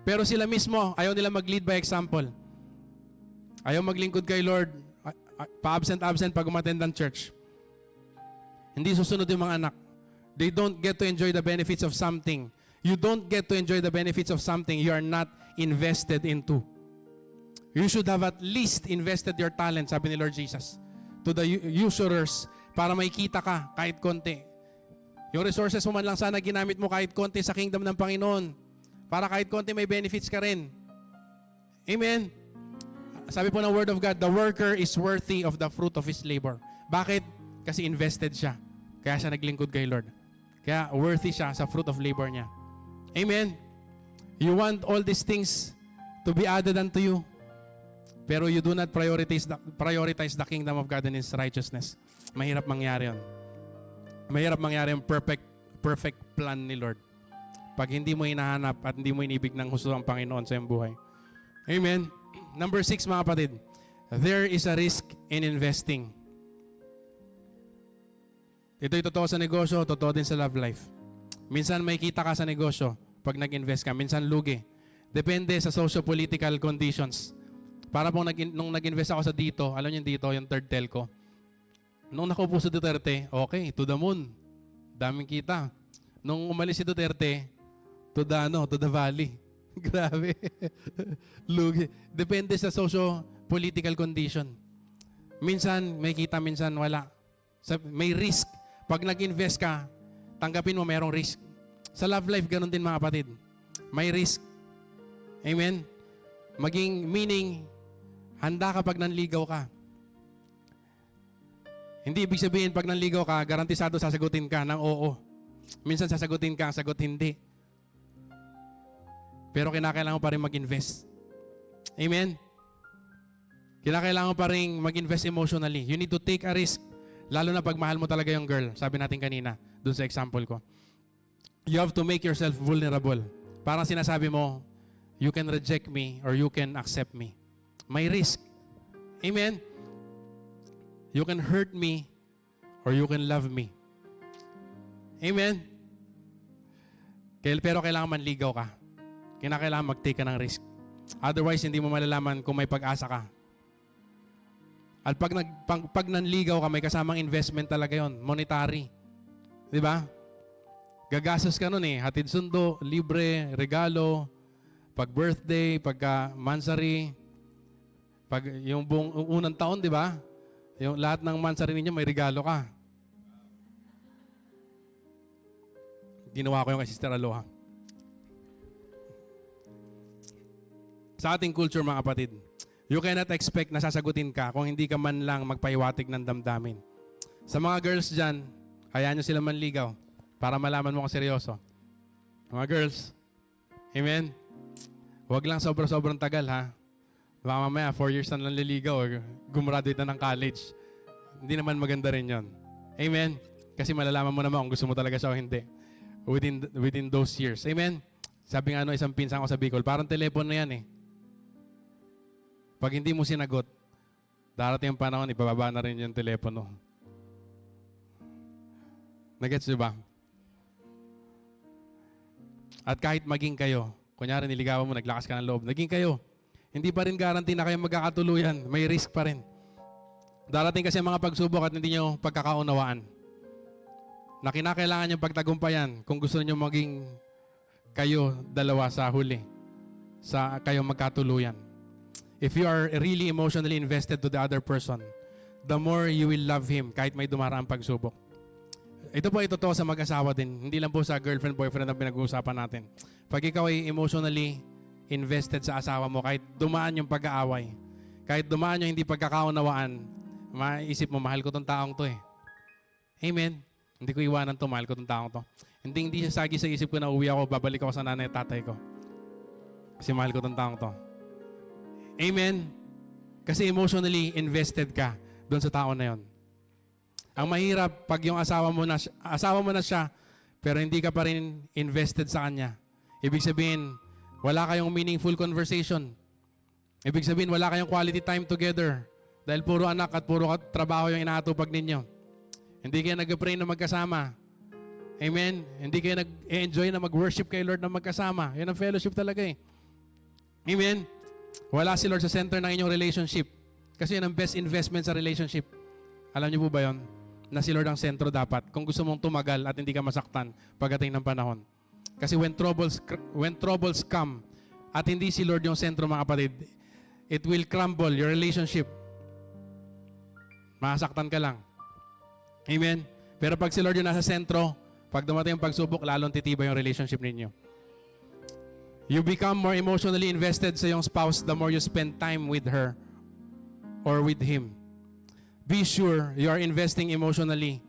Pero sila mismo, ayaw nila mag-lead by example. Ayaw maglingkod kay Lord, pa-absent pag umattend ng church. Hindi susunod yung mga anak. They don't get to enjoy the benefits of something. You don't get to enjoy the benefits of something you are not invested into. You should have at least invested your talent, sabi ni Lord Jesus, to the usurers para makikita ka kahit konti. Yung resources mo man lang sana ginamit mo kahit konti sa kingdom ng Panginoon. Para kahit konti may benefits ka rin. Amen? Sabi po ng Word of God, the worker is worthy of the fruit of his labor. Bakit? Kasi invested siya. Kaya siya naglingkod kay Lord. Kaya worthy siya sa fruit of labor niya. Amen? You want all these things to be added unto you. Pero you do not prioritize the kingdom of God and His righteousness. Mahirap mangyari yun. Mahirap mangyari yung perfect plan ni Lord. Pag hindi mo hinahanap at hindi mo inibig ng husto ang Panginoon sa iyong buhay. Amen? Number 6, mga kapatid. There is a risk in investing. Ito'y totoo sa negosyo, totoo din sa love life. Minsan may kita ka sa negosyo pag nag-invest ka. Minsan lugi. Depende sa socio-political conditions. Para pong nung nag-invest ako sa dito, alam niyo dito, yung third telco. Nung nakaupo si Duterte, okay, to the moon. Daming kita. Nung umalis si Duterte, to the valley. Grabe. Lugi. Depende sa socio-political condition. Minsan may kita, minsan wala. May risk. Pag nag-invest ka, tanggapin mo mayroong risk. Sa love life, ganun din mga kapatid. May risk. Amen? Meaning, handa ka pag nanligaw ka. Hindi ibig sabihin pag nanligaw ka, garantisado sasagutin ka ng oo. Minsan sasagutin ka, sagot hindi. Pero kinakailangan mo pa rin mag-invest. Amen? Kinakailangan mo pa rin mag-invest emotionally. You need to take a risk. Lalo na pag mahal mo talaga yung girl, sabi natin kanina, dun sa example ko. You have to make yourself vulnerable. Parang sinasabi mo, you can reject me or you can accept me. May risk. Amen? You can hurt me or you can love me. Amen? Pero kailangan manligaw ka. Kinakailangan mag-take ka ng risk. Otherwise, hindi mo malalaman kung may pag-asa ka. At pag nanligaw ka, may kasamang investment talaga yon, monetary. Di ba? Gagastos ka nun eh. Hatid sundo, libre, regalo, pag birthday, pagka mansary, pag yung buong unang taon, di ba? Yung lahat ng mansary ninyo, may regalo ka. Ginawa ko yung kay Sister Aloha. Sa ating culture, mga kapatid, you cannot expect na sasagutin ka kung hindi ka man lang magpaiwatig ng damdamin. Sa mga girls dyan, Hayaan nyo sila manligaw para malaman mo kung seryoso. Mga girls, amen? Huwag lang sobrang tagal, ha? Baka mamaya, 4 years na lang liligaw, gumraduate na ng college. Hindi naman maganda rin yon. Amen? Kasi malalaman mo naman kung gusto mo talaga siya o hindi. Within those years. Amen? Sabi nga isang pinsan ko sa Bicol, parang telepono na yan eh. Pag hindi mo sinagot, darating yung panahon, ipababa na rin yung telepono. Nagets nyo ba? At kahit maging kayo, kunyari niligawan mo, naglakas ka ng loob, naging kayo, hindi pa rin guarantee na kayo magkakatuluyan. May risk pa rin. Darating kasi mga pagsubok at hindi nyo pagkakaunawaan. Na kinakailangan nyo pagtagumpayan kung gusto nyo maging kayo dalawa sa huli. Sa kayo magkatuluyan. If you are really emotionally invested to the other person, the more you will love him kahit may dumaraang pagsubok. Ito po ito sa mag-asawa din. Hindi lang po sa girlfriend, boyfriend ang pinag-uusapan natin. Pag ikaw ay emotionally invested sa asawa mo, kahit dumaan yung pag-aaway, kahit dumaan yung hindi pagkakaunawaan, maisip mo, mahal ko tong taong to eh. Amen. Hindi ko iwanan to, mahal ko tong taong to. Hindi siya sagi sa isip ko na uwi ako, babalik ako sa nanay at tatay ko. Kasi mahal ko tong taong to. Amen. Kasi emotionally invested ka doon sa tao na yon. Ang mahirap pag yung asawa mo na siya, pero hindi ka pa rin invested sa kanya. Ibig sabihin, wala kayong meaningful conversation. Ibig sabihin, wala kayong quality time together. Dahil puro anak at puro trabaho yung inaatupag ninyo. Hindi kayo nag-pray na magkasama. Amen? Hindi kayo nag-enjoy na mag-worship kay Lord na magkasama. Yan ang fellowship talaga eh. Amen? Wala si Lord sa center ng inyong relationship. Kasi yan ang best investment sa relationship. Alam niyo po ba yun? Na si Lord ang sentro dapat. Kung gusto mong tumagal at hindi ka masaktan pagdating ng panahon. Kasi when troubles come at hindi si Lord yung sentro, mga kapatid, it will crumble your relationship. Masaktan ka lang. Amen? Pero pag si Lord yung nasa sentro, pag dumating yung pagsubok, lalong titibay yung relationship ninyo. You become more emotionally invested sa iyong spouse the more you spend time with her or with him. Be sure you are investing emotionally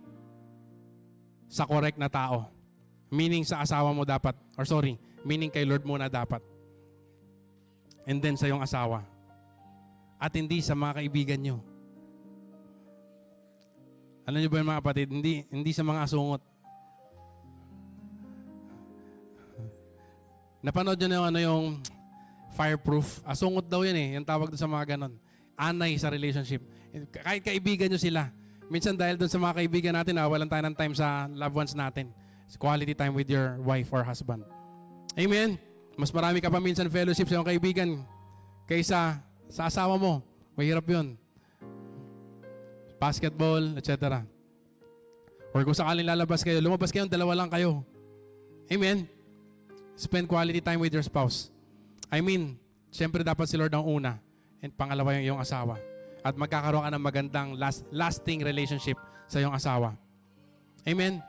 sa correct na tao. Meaning sa asawa mo dapat, meaning kay Lord muna dapat. And then sa iyong asawa. At hindi sa mga kaibigan nyo. Alam niyo ba yung mga kapatid, hindi sa mga asungot. Napanood nyo na yung fireproof. Asungot daw yan eh, yung tawag doon sa mga ganon. Anay sa relationship. Kahit kaibigan nyo sila. Minsan dahil doon sa mga kaibigan natin, walan tayo ng time sa loved ones natin. Quality time with your wife or husband. Amen? Mas marami ka pa minsan fellowship sa iyong kaibigan kaysa sa asawa mo. Mahirap yun. Basketball, etc. Or kung sakaling lalabas kayo, lumabas kayo, dalawa lang kayo. Amen? Spend quality time with your spouse. Siyempre dapat si Lord ang una. And pangalawa yung iyong asawa. At magkakaroon ka ng magandang lasting relationship sa iyong asawa. Amen?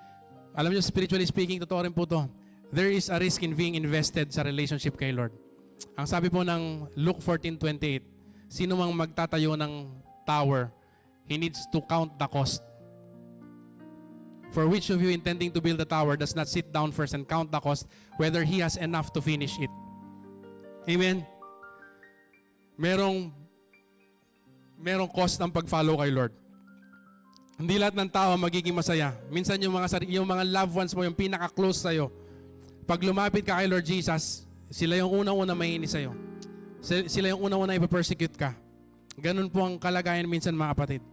Alam niyo, spiritually speaking, totoo rin po to. There is a risk in being invested sa relationship kay Lord. Ang sabi po ng Luke 14:28, sino mang magtatayo ng tower, he needs to count the cost. For which of you intending to build a tower does not sit down first and count the cost, whether he has enough to finish it. Amen? Merong cost ang pag-follow kay Lord. Hindi lahat ng tao magiging masaya. Minsan yung mga loved ones mo, yung pinaka-close sa'yo, pag lumapit ka kay Lord Jesus, sila yung unang-una mainis sa'yo. Sila yung unang-una ipapersecute ka. Ganun po ang kalagayan minsan, mga kapatid.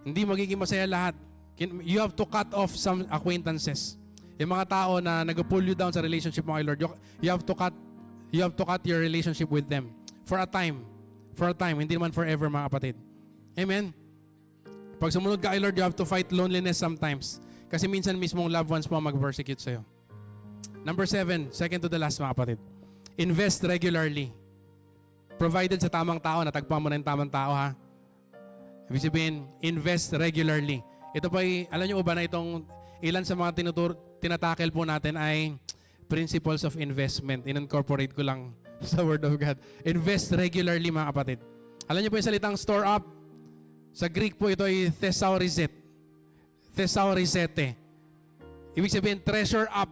Hindi magiging masaya lahat. You have to cut off some acquaintances. Yung mga tao na nag-pull you down sa relationship mo kay Lord, you have to cut your relationship with them. For a time. Hindi naman forever, mga kapatid. Amen? Pag sumunod ka kay Lord, you have to fight loneliness sometimes. Kasi minsan mismong loved ones mo mag-persecute sa'yo. Number 7, second to the last, mga kapatid. Invest regularly. Provided sa tamang tao, natagpuan mo na yung tamang tao, ha? Ibig sabihin, invest regularly. Ito pa alam niyo ba na itong ilan sa mga tinatakel po natin ay principles of investment. In-incorporate ko lang sa Word of God. Invest regularly, mga kapatid. Alam niyo po yung salitang store up? Sa Greek po ito ay thesaurizet. Thesaurizete. Ibig sabihin, treasure up.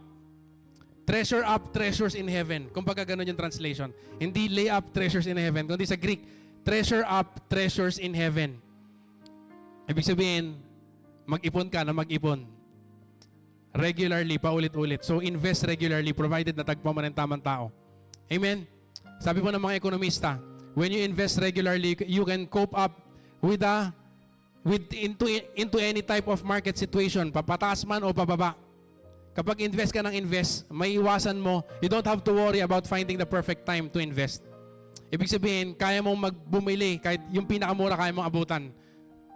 Treasure up treasures in heaven. Kung baga ganun yung translation. Hindi lay up treasures in heaven, kundi sa Greek, treasure up treasures in heaven. Ibig sabihin, mag-ipon ka na mag-ipon. Regularly, paulit-ulit. So, invest regularly, provided na tagpo mo ng tamang tao. Amen? Sabi po ng mga ekonomista, when you invest regularly, you can cope up into any type of market situation, papataas man o pababa. Kapag invest ka ng invest, may iwasan mo, you don't have to worry about finding the perfect time to invest. Ibig sabihin, kaya mong magbumili, kahit yung pinakamura kaya mong abutan.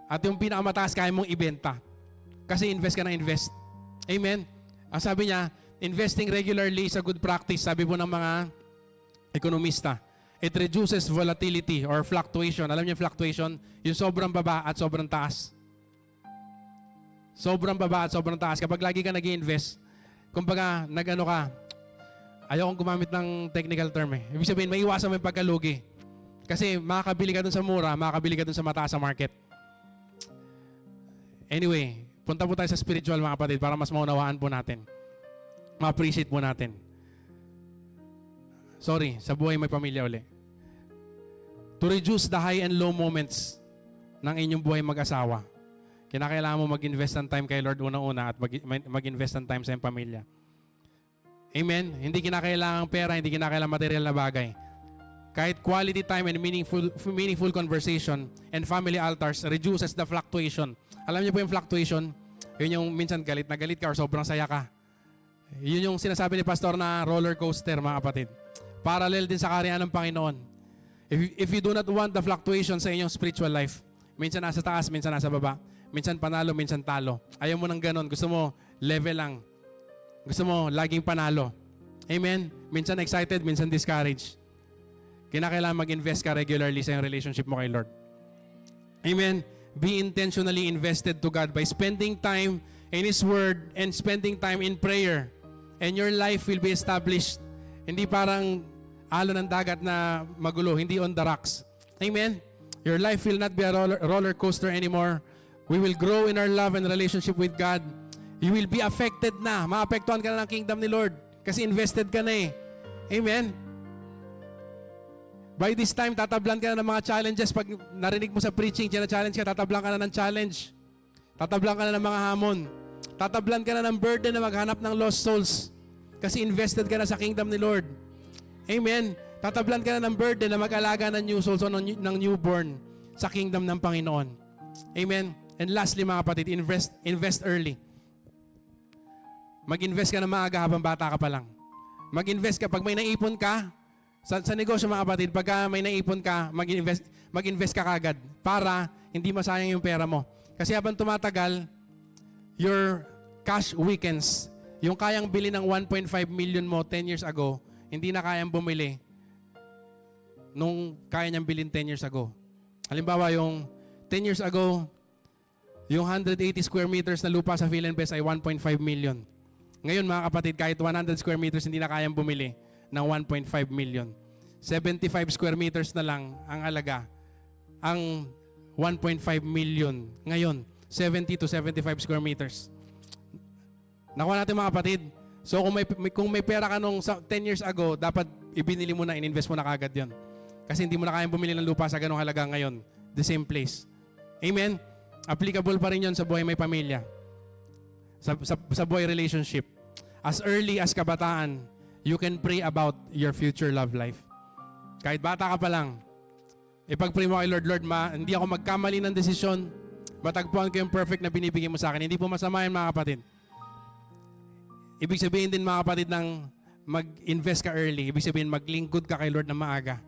At yung pinakamataas kaya mong ibenta. Kasi invest ka ng invest. Amen? Ang sabi niya, investing regularly is a good practice. Sabi po ng mga ekonomista, it reduces volatility or fluctuation. Alam niyo fluctuation? Yung sobrang baba at sobrang taas. Sobrang baba at sobrang taas. Kapag lagi ka nag-i-invest, kumbaga, nag-ano ka, ayokong gumamit ng technical term eh. Ibig sabihin, may iwasan mo yung pagkalugi. Kasi makakabili ka dun sa mura, makakabili ka dun sa mataas sa market. Anyway, punta po tayo sa spiritual mga kapatid para mas maunawaan po natin. Ma-appreciate po natin. Sorry, sa buhay may pamilya uli. To reduce the high and low moments ng inyong buhay mag-asawa, kinakailangan mo mag-invest ng time kay Lord una-una at mag-invest ng time sa iyong pamilya. Amen? Hindi kinakailangan pera, hindi kinakailangan material na bagay. Kahit quality time and meaningful conversation and family altars reduces the fluctuation. Alam niyo po yung fluctuation? Yun yung minsan galit na galit ka or sobrang saya ka. Yun yung sinasabi ni Pastor na roller coaster, mga kapatid. Parallel din sa kaharian ng Panginoon. If you do not want the fluctuation sa inyong spiritual life, minsan nasa taas, minsan nasa baba, minsan panalo, minsan talo. Ayaw mo ng ganon. Gusto mo level lang. Gusto mo laging panalo. Amen? Minsan excited, minsan discouraged. Kinakailangan mag-invest ka regularly sa iyong relationship mo kay Lord. Amen? Be intentionally invested to God by spending time in His Word and spending time in prayer. And your life will be established. Hindi parang alon ng dagat na magulo. Hindi on the rocks. Amen? Your life will not be a roller coaster anymore. We will grow in our love and relationship with God. You will be affected na. Maapektuhan ka na ng kingdom ni Lord. Kasi invested ka na eh. Amen? By this time, tatablan ka na ng mga challenges. Pag narinig mo sa preaching, challenge ka, tatablan ka na ng challenge. Tatablan ka na ng mga hamon. Tatablan ka na ng burden na maghanap ng lost souls. Kasi invested ka na sa kingdom ni Lord. Amen? Tatablan ka na ng burden na mag-alaga ng new souls o ng newborn sa kingdom ng Panginoon. Amen? And lastly, mga kapatid, invest early. Mag-invest ka na maaga habang bata ka pa lang. Mag-invest ka. Pag may naipon ka, sa negosyo mga kapatid, pag may naipon ka, mag-invest ka kagad para hindi masayang yung pera mo. Kasi habang tumatagal, your cash weakens. Yung kayang bili ng 1.5 million mo 10 years ago, hindi na kayang bumili nung kaya niyang bilhin 10 years ago. Halimbawa, yung 10 years ago, yung 180 square meters na lupa sa Philinvest ay 1.5 million. Ngayon mga kapatid, kahit 100 square meters hindi na kayang bumili ng 1.5 million. 75 square meters na lang ang alaga. Ang 1.5 million. Ngayon, 70 to 75 square meters. Nakuha natin mga kapatid. So kung may pera ka nung 10 years ago, dapat ibinili mo na, ininvest mo na kagad yun. Kasi hindi mo na kayang bumili ng lupa sa ganong halaga ngayon. The same place. Amen? Applicable pa rin yun sa buhay may pamilya. Sa buhay relationship. As early as kabataan, you can pray about your future love life. Kahit bata ka pa lang, ipag-pray mo kay Lord, hindi ako magkamali ng desisyon, matagpuan ko yung perfect na binibigay mo sa akin. Hindi po masama yan mga kapatid. Ibig sabihin din mga kapatid ng mag-invest ka early. Ibig sabihin maglingkod ka kay Lord na maaga.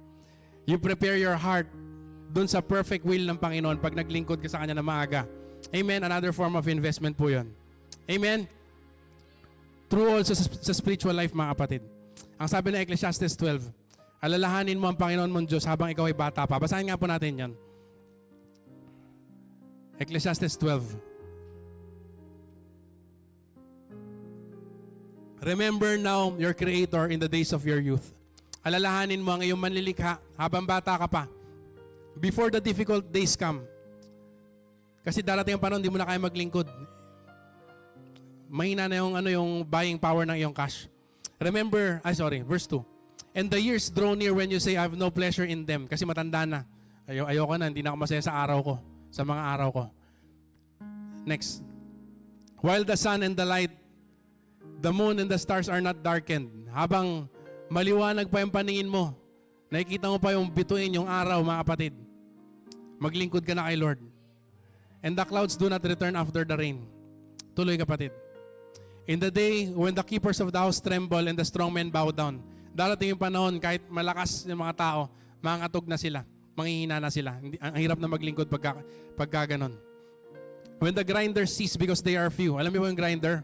You prepare your heart dun sa perfect will ng Panginoon pag naglingkod ka sa Kanya na maaga. Amen? Another form of investment po yun. Amen? True also sa spiritual life mga kapatid. Ang sabi ng Ecclesiastes 12, alalahanin mo ang Panginoon mong Diyos habang ikaw ay bata pa. Basahin nga po natin yan. Ecclesiastes 12. Remember now your Creator in the days of your youth. Alalahanin mo ang iyong manlilikha habang bata ka pa. Before the difficult days come. Kasi darating ang panahon, hindi mo na kaya maglingkod. mahina na yung buying power ng iyong cash. Remember, verse 2. And the years draw near when you say, I have no pleasure in them. Kasi matanda na. Ayoko na, hindi na ako masaya sa araw ko, sa mga araw ko. Next. While the sun and the light, the moon and the stars are not darkened. Habang maliwanag pa yung paningin mo, nakikita mo pa yung bituin, yung araw, mga kapatid. Maglingkod ka na kay Lord. And the clouds do not return after the rain. Tuloy, kapatid. In the day when the keepers of the house tremble and the strong men bow down. Darating yung panahon, kahit malakas yung mga tao, mangatog na sila, manghihina na sila. Ang hirap na maglingkod pagka ganon. When the grinders cease because they are few. Alam niyo ba yung grinder?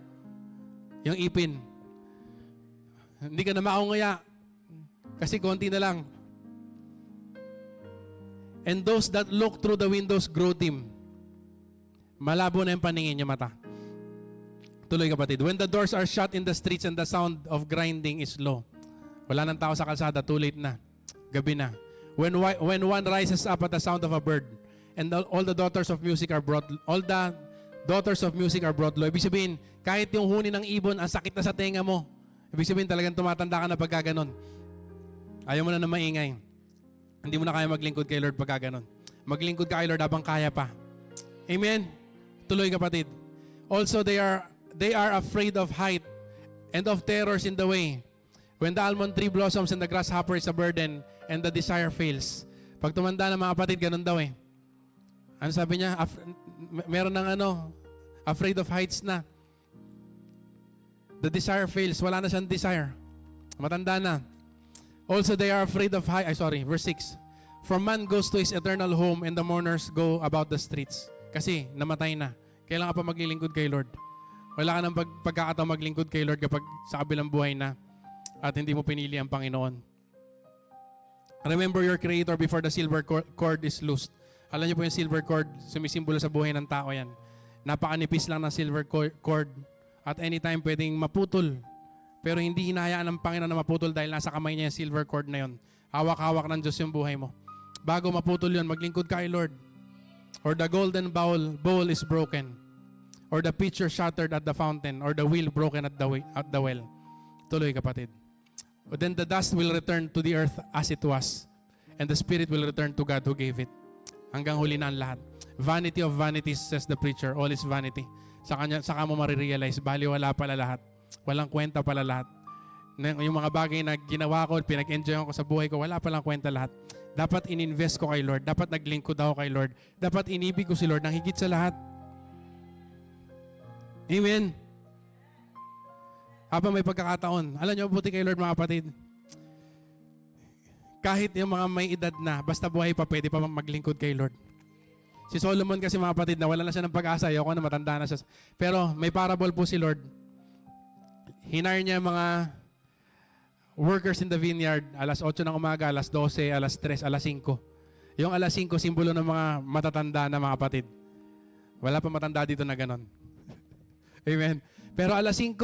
Yung ipin. Hindi ka na maungaya kasi konti na lang. And those that look through the windows grow dim. Malabo na yung paningin niya mata. Tuloy, kapatid. When the doors are shut in the streets and the sound of grinding is low. Wala nang tao sa kalsada, too late na. Gabi na. When one rises up at the sound of a bird, and all the daughters of music are brought low. Ibig sabihin, kahit yung huni ng ibon, ang sakit na sa tenga mo. Ibig sabihin, talagang tumatanda ka na pagka ganon. Ayaw mo na maingay. Hindi mo na kaya maglingkod kay Lord pagka ganon. Maglingkod ka kay Lord habang kaya pa. Amen? Tuloy, kapatid. Also, they are afraid of height and of terrors in the way. When the almond tree blossoms and the grasshopper is a burden and the desire fails. Pag tumanda na, mga kapatid, ganun daw eh. Ano sabi niya? Meron ng afraid of heights na. The desire fails. Wala na siyang desire. Matanda na. Also, they are afraid of verse 6. For man goes to his eternal home and the mourners go about the streets. Kasi namatay na. Kailangan pa maglilingkod kay Lord. Wala ka nang pagkakataon maglingkod kay Lord kapag sa kabilang buhay na at hindi mo pinili ang Panginoon. Remember your Creator before the silver cord is loosed. Alam niyo po yung silver cord, sumisimbolo sa buhay ng tao yan. Napakanipis lang ng silver cord at anytime pwedeng maputol. Pero hindi hinahayaan ng Panginoon na maputol dahil nasa kamay niya yung silver cord na yun. Hawak-hawak ng Diyos yung buhay mo. Bago maputol yun, maglingkod ka kay Lord. Or the golden bowl is broken. Or the pitcher shattered at the fountain. Or the wheel broken at the well. Tuloy, kapatid. But then the dust will return to the earth as it was. And the spirit will return to God who gave it. Hanggang huli na ang lahat. Vanity of vanities, says the preacher. All is vanity. Saka mo marirealize, baliwala pala lahat. Walang kwenta pala lahat. Yung mga bagay na ginawa ko, pinag-enjoy ko sa buhay ko, wala palang kwenta lahat. Dapat ininvest ko kay Lord. Dapat naglingkod ako kay Lord. Dapat inibig ko si Lord ng higit sa lahat. Amen. Habang may pagkakataon, alam niyo, buti kay Lord, mga kapatid. Kahit yung mga may edad na, basta buhay pa, pwede pa maglingkod kay Lord. Si Solomon kasi, mga kapatid, nawala na siya ng pag-asa. Ayoko na, matanda na siya. Pero may parable po si Lord. Hinire niya mga workers in the vineyard, alas 8 ng umaga, alas 12, alas 3, alas 5. Yung alas 5, simbolo ng mga matatanda na mga kapatid. Wala pa matanda dito na ganon. Amen. Pero alas 5,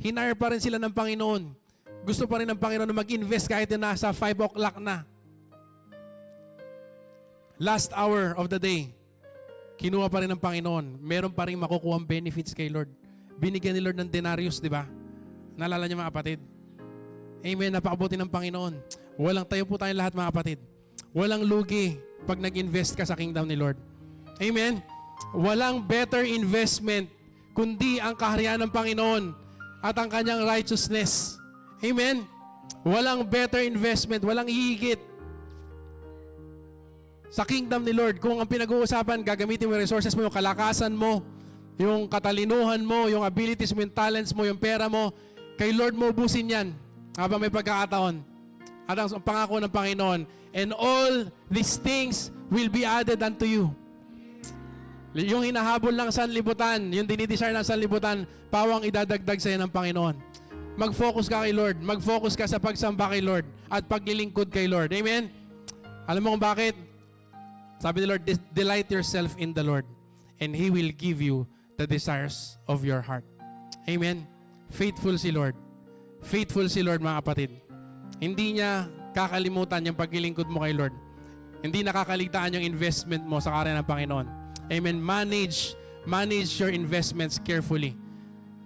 hinire pa rin sila ng Panginoon. Gusto pa rin ng Panginoon na mag-invest kahit na nasa 5 o'clock na. Last hour of the day, kinuha pa rin ng Panginoon. Meron pa rin makukuha benefits kay Lord. Binigyan ni Lord ng denarius, di ba? Naalala niyo, mga kapatid? Amen, napakabuti ng Panginoon. Tayo po tayong lahat, mga kapatid. Walang lugi pag nag-invest ka sa kingdom ni Lord. Amen? Walang better investment kundi ang kaharian ng Panginoon at ang kanyang righteousness. Amen? Walang better investment, walang higit sa kingdom ni Lord. Kung ang pinag-uusapan, gagamitin mo yung resources mo, yung kalakasan mo, yung katalinuhan mo, yung abilities mo, yung talents mo, yung pera mo, kay Lord mo ubusin yan habang may pagkakataon. At ang pangako ng Panginoon, and all these things will be added unto you. Yung hinahabol ng sanlibutan, yung dinidesire ng sanlibutan, pawang idadagdag sa iyo ng Panginoon. Mag-focus ka kay Lord. Mag-focus ka sa pagsamba kay Lord at paglilingkod kay Lord. Amen? Alam mo kung bakit? Sabi ni Lord, delight yourself in the Lord and He will give you the desires of your heart. Amen? Faithful si Lord. Faithful si Lord, mga kapatid. Hindi niya kakalimutan yung paglilingkod mo kay Lord. Hindi nakakaligtaan yung investment mo sa karya ng Panginoon. Amen. Manage your investments carefully.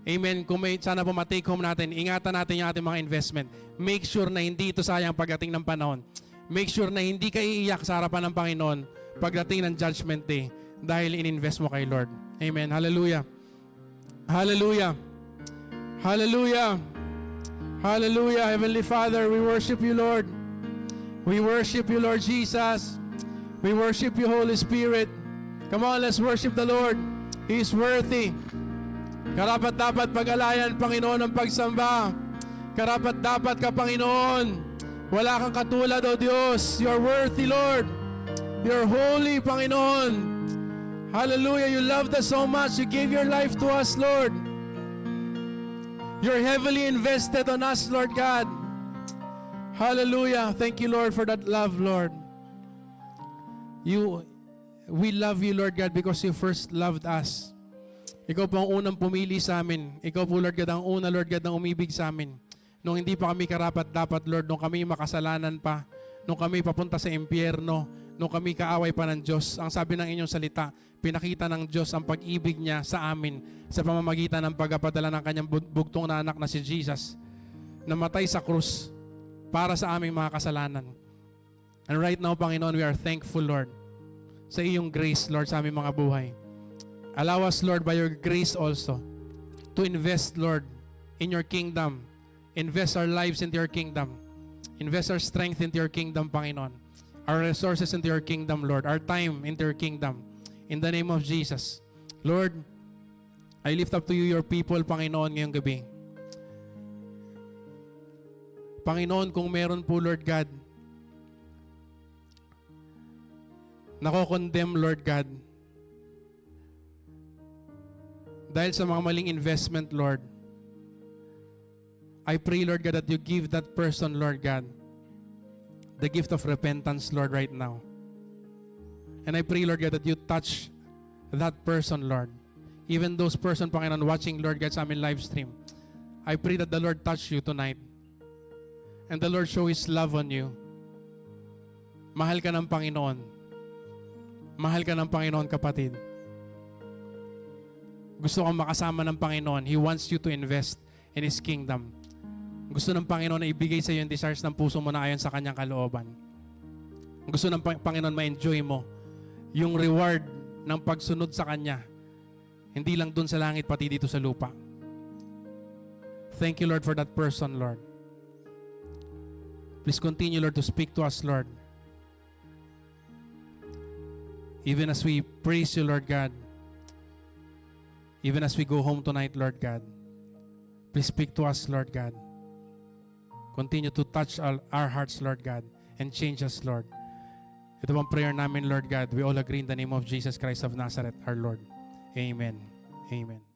Amen. Kung may, sana po ma-take home natin, ingatan natin yung ating mga investment. Make sure na hindi ito sayang pagdating ng panahon. Make sure na hindi ka iiyak sa harapan ng Panginoon pagdating ng Judgment Day dahil in-invest mo kay Lord. Amen. Hallelujah. Hallelujah. Hallelujah. Hallelujah. Heavenly Father, we worship you, Lord. We worship you, Lord Jesus. We worship you, Holy Spirit. Come on, let's worship the Lord. He is worthy. Karapat-dapat pag-alayan, Panginoon, ang pagsamba. Karapat-dapat ka, Panginoon. Wala kang katulad, O Diyos. You're worthy, Lord. You're holy, Panginoon. Hallelujah. You loved us so much. You gave your life to us, Lord. You're heavily invested on us, Lord God. Hallelujah. Thank you, Lord, for that love, Lord. We love you, Lord God, because you first loved us. Ikaw po ang unang pumili sa amin. Ikaw po, Lord God, ang una, Lord God, ang umibig sa amin. Nung hindi pa kami karapat-dapat, Lord, nung kami makasalanan pa, nung kami papunta sa impyerno, nung kami kaaway pa ng Diyos, ang sabi ng inyong salita, pinakita ng Diyos ang pag-ibig niya sa amin sa pamamagitan ng pagpapadala ng kanyang bugtong na anak na si Jesus, namatay sa krus para sa aming mga kasalanan. And right now, Panginoon, we are thankful, Lord, sa iyong grace, Lord, sa aming mga buhay. Allow us, Lord, by your grace also, to invest, Lord, in your kingdom. Invest our lives into your kingdom. Invest our strength into your kingdom, Panginoon. Our resources into your kingdom, Lord. Our time into your kingdom. In the name of Jesus. Lord, I lift up to you your people, Panginoon, ngayong gabi. Panginoon, kung meron po, Lord God, nako-condemn, Lord God, dahil sa mga maling investment, Lord, I pray, Lord God, that you give that person, Lord God, the gift of repentance, Lord, right now. And I pray, Lord God, that you touch that person, Lord. Even those person, Panginoon, watching, Lord God, sa aming live stream. I pray that the Lord touch you tonight. And the Lord show His love on you. Mahal ka ng Panginoon. Mahal ka ng Panginoon, kapatid. Gusto kang makasama ng Panginoon. He wants you to invest in His kingdom. Gusto ng Panginoon na ibigay sa iyo yung desires ng puso mo na ayon sa Kanyang kalooban. Gusto ng Panginoon ma-enjoy mo yung reward ng pagsunod sa Kanya. Hindi lang dun sa langit, pati dito sa lupa. Thank you, Lord, for that person, Lord. Please continue, Lord, to speak to us, Lord. Even as we praise you, Lord God, even as we go home tonight, Lord God, please speak to us, Lord God. Continue to touch our hearts, Lord God, and change us, Lord. Ito bang prayer namin, Lord God. We all agree in the name of Jesus Christ of Nazareth, our Lord. Amen. Amen.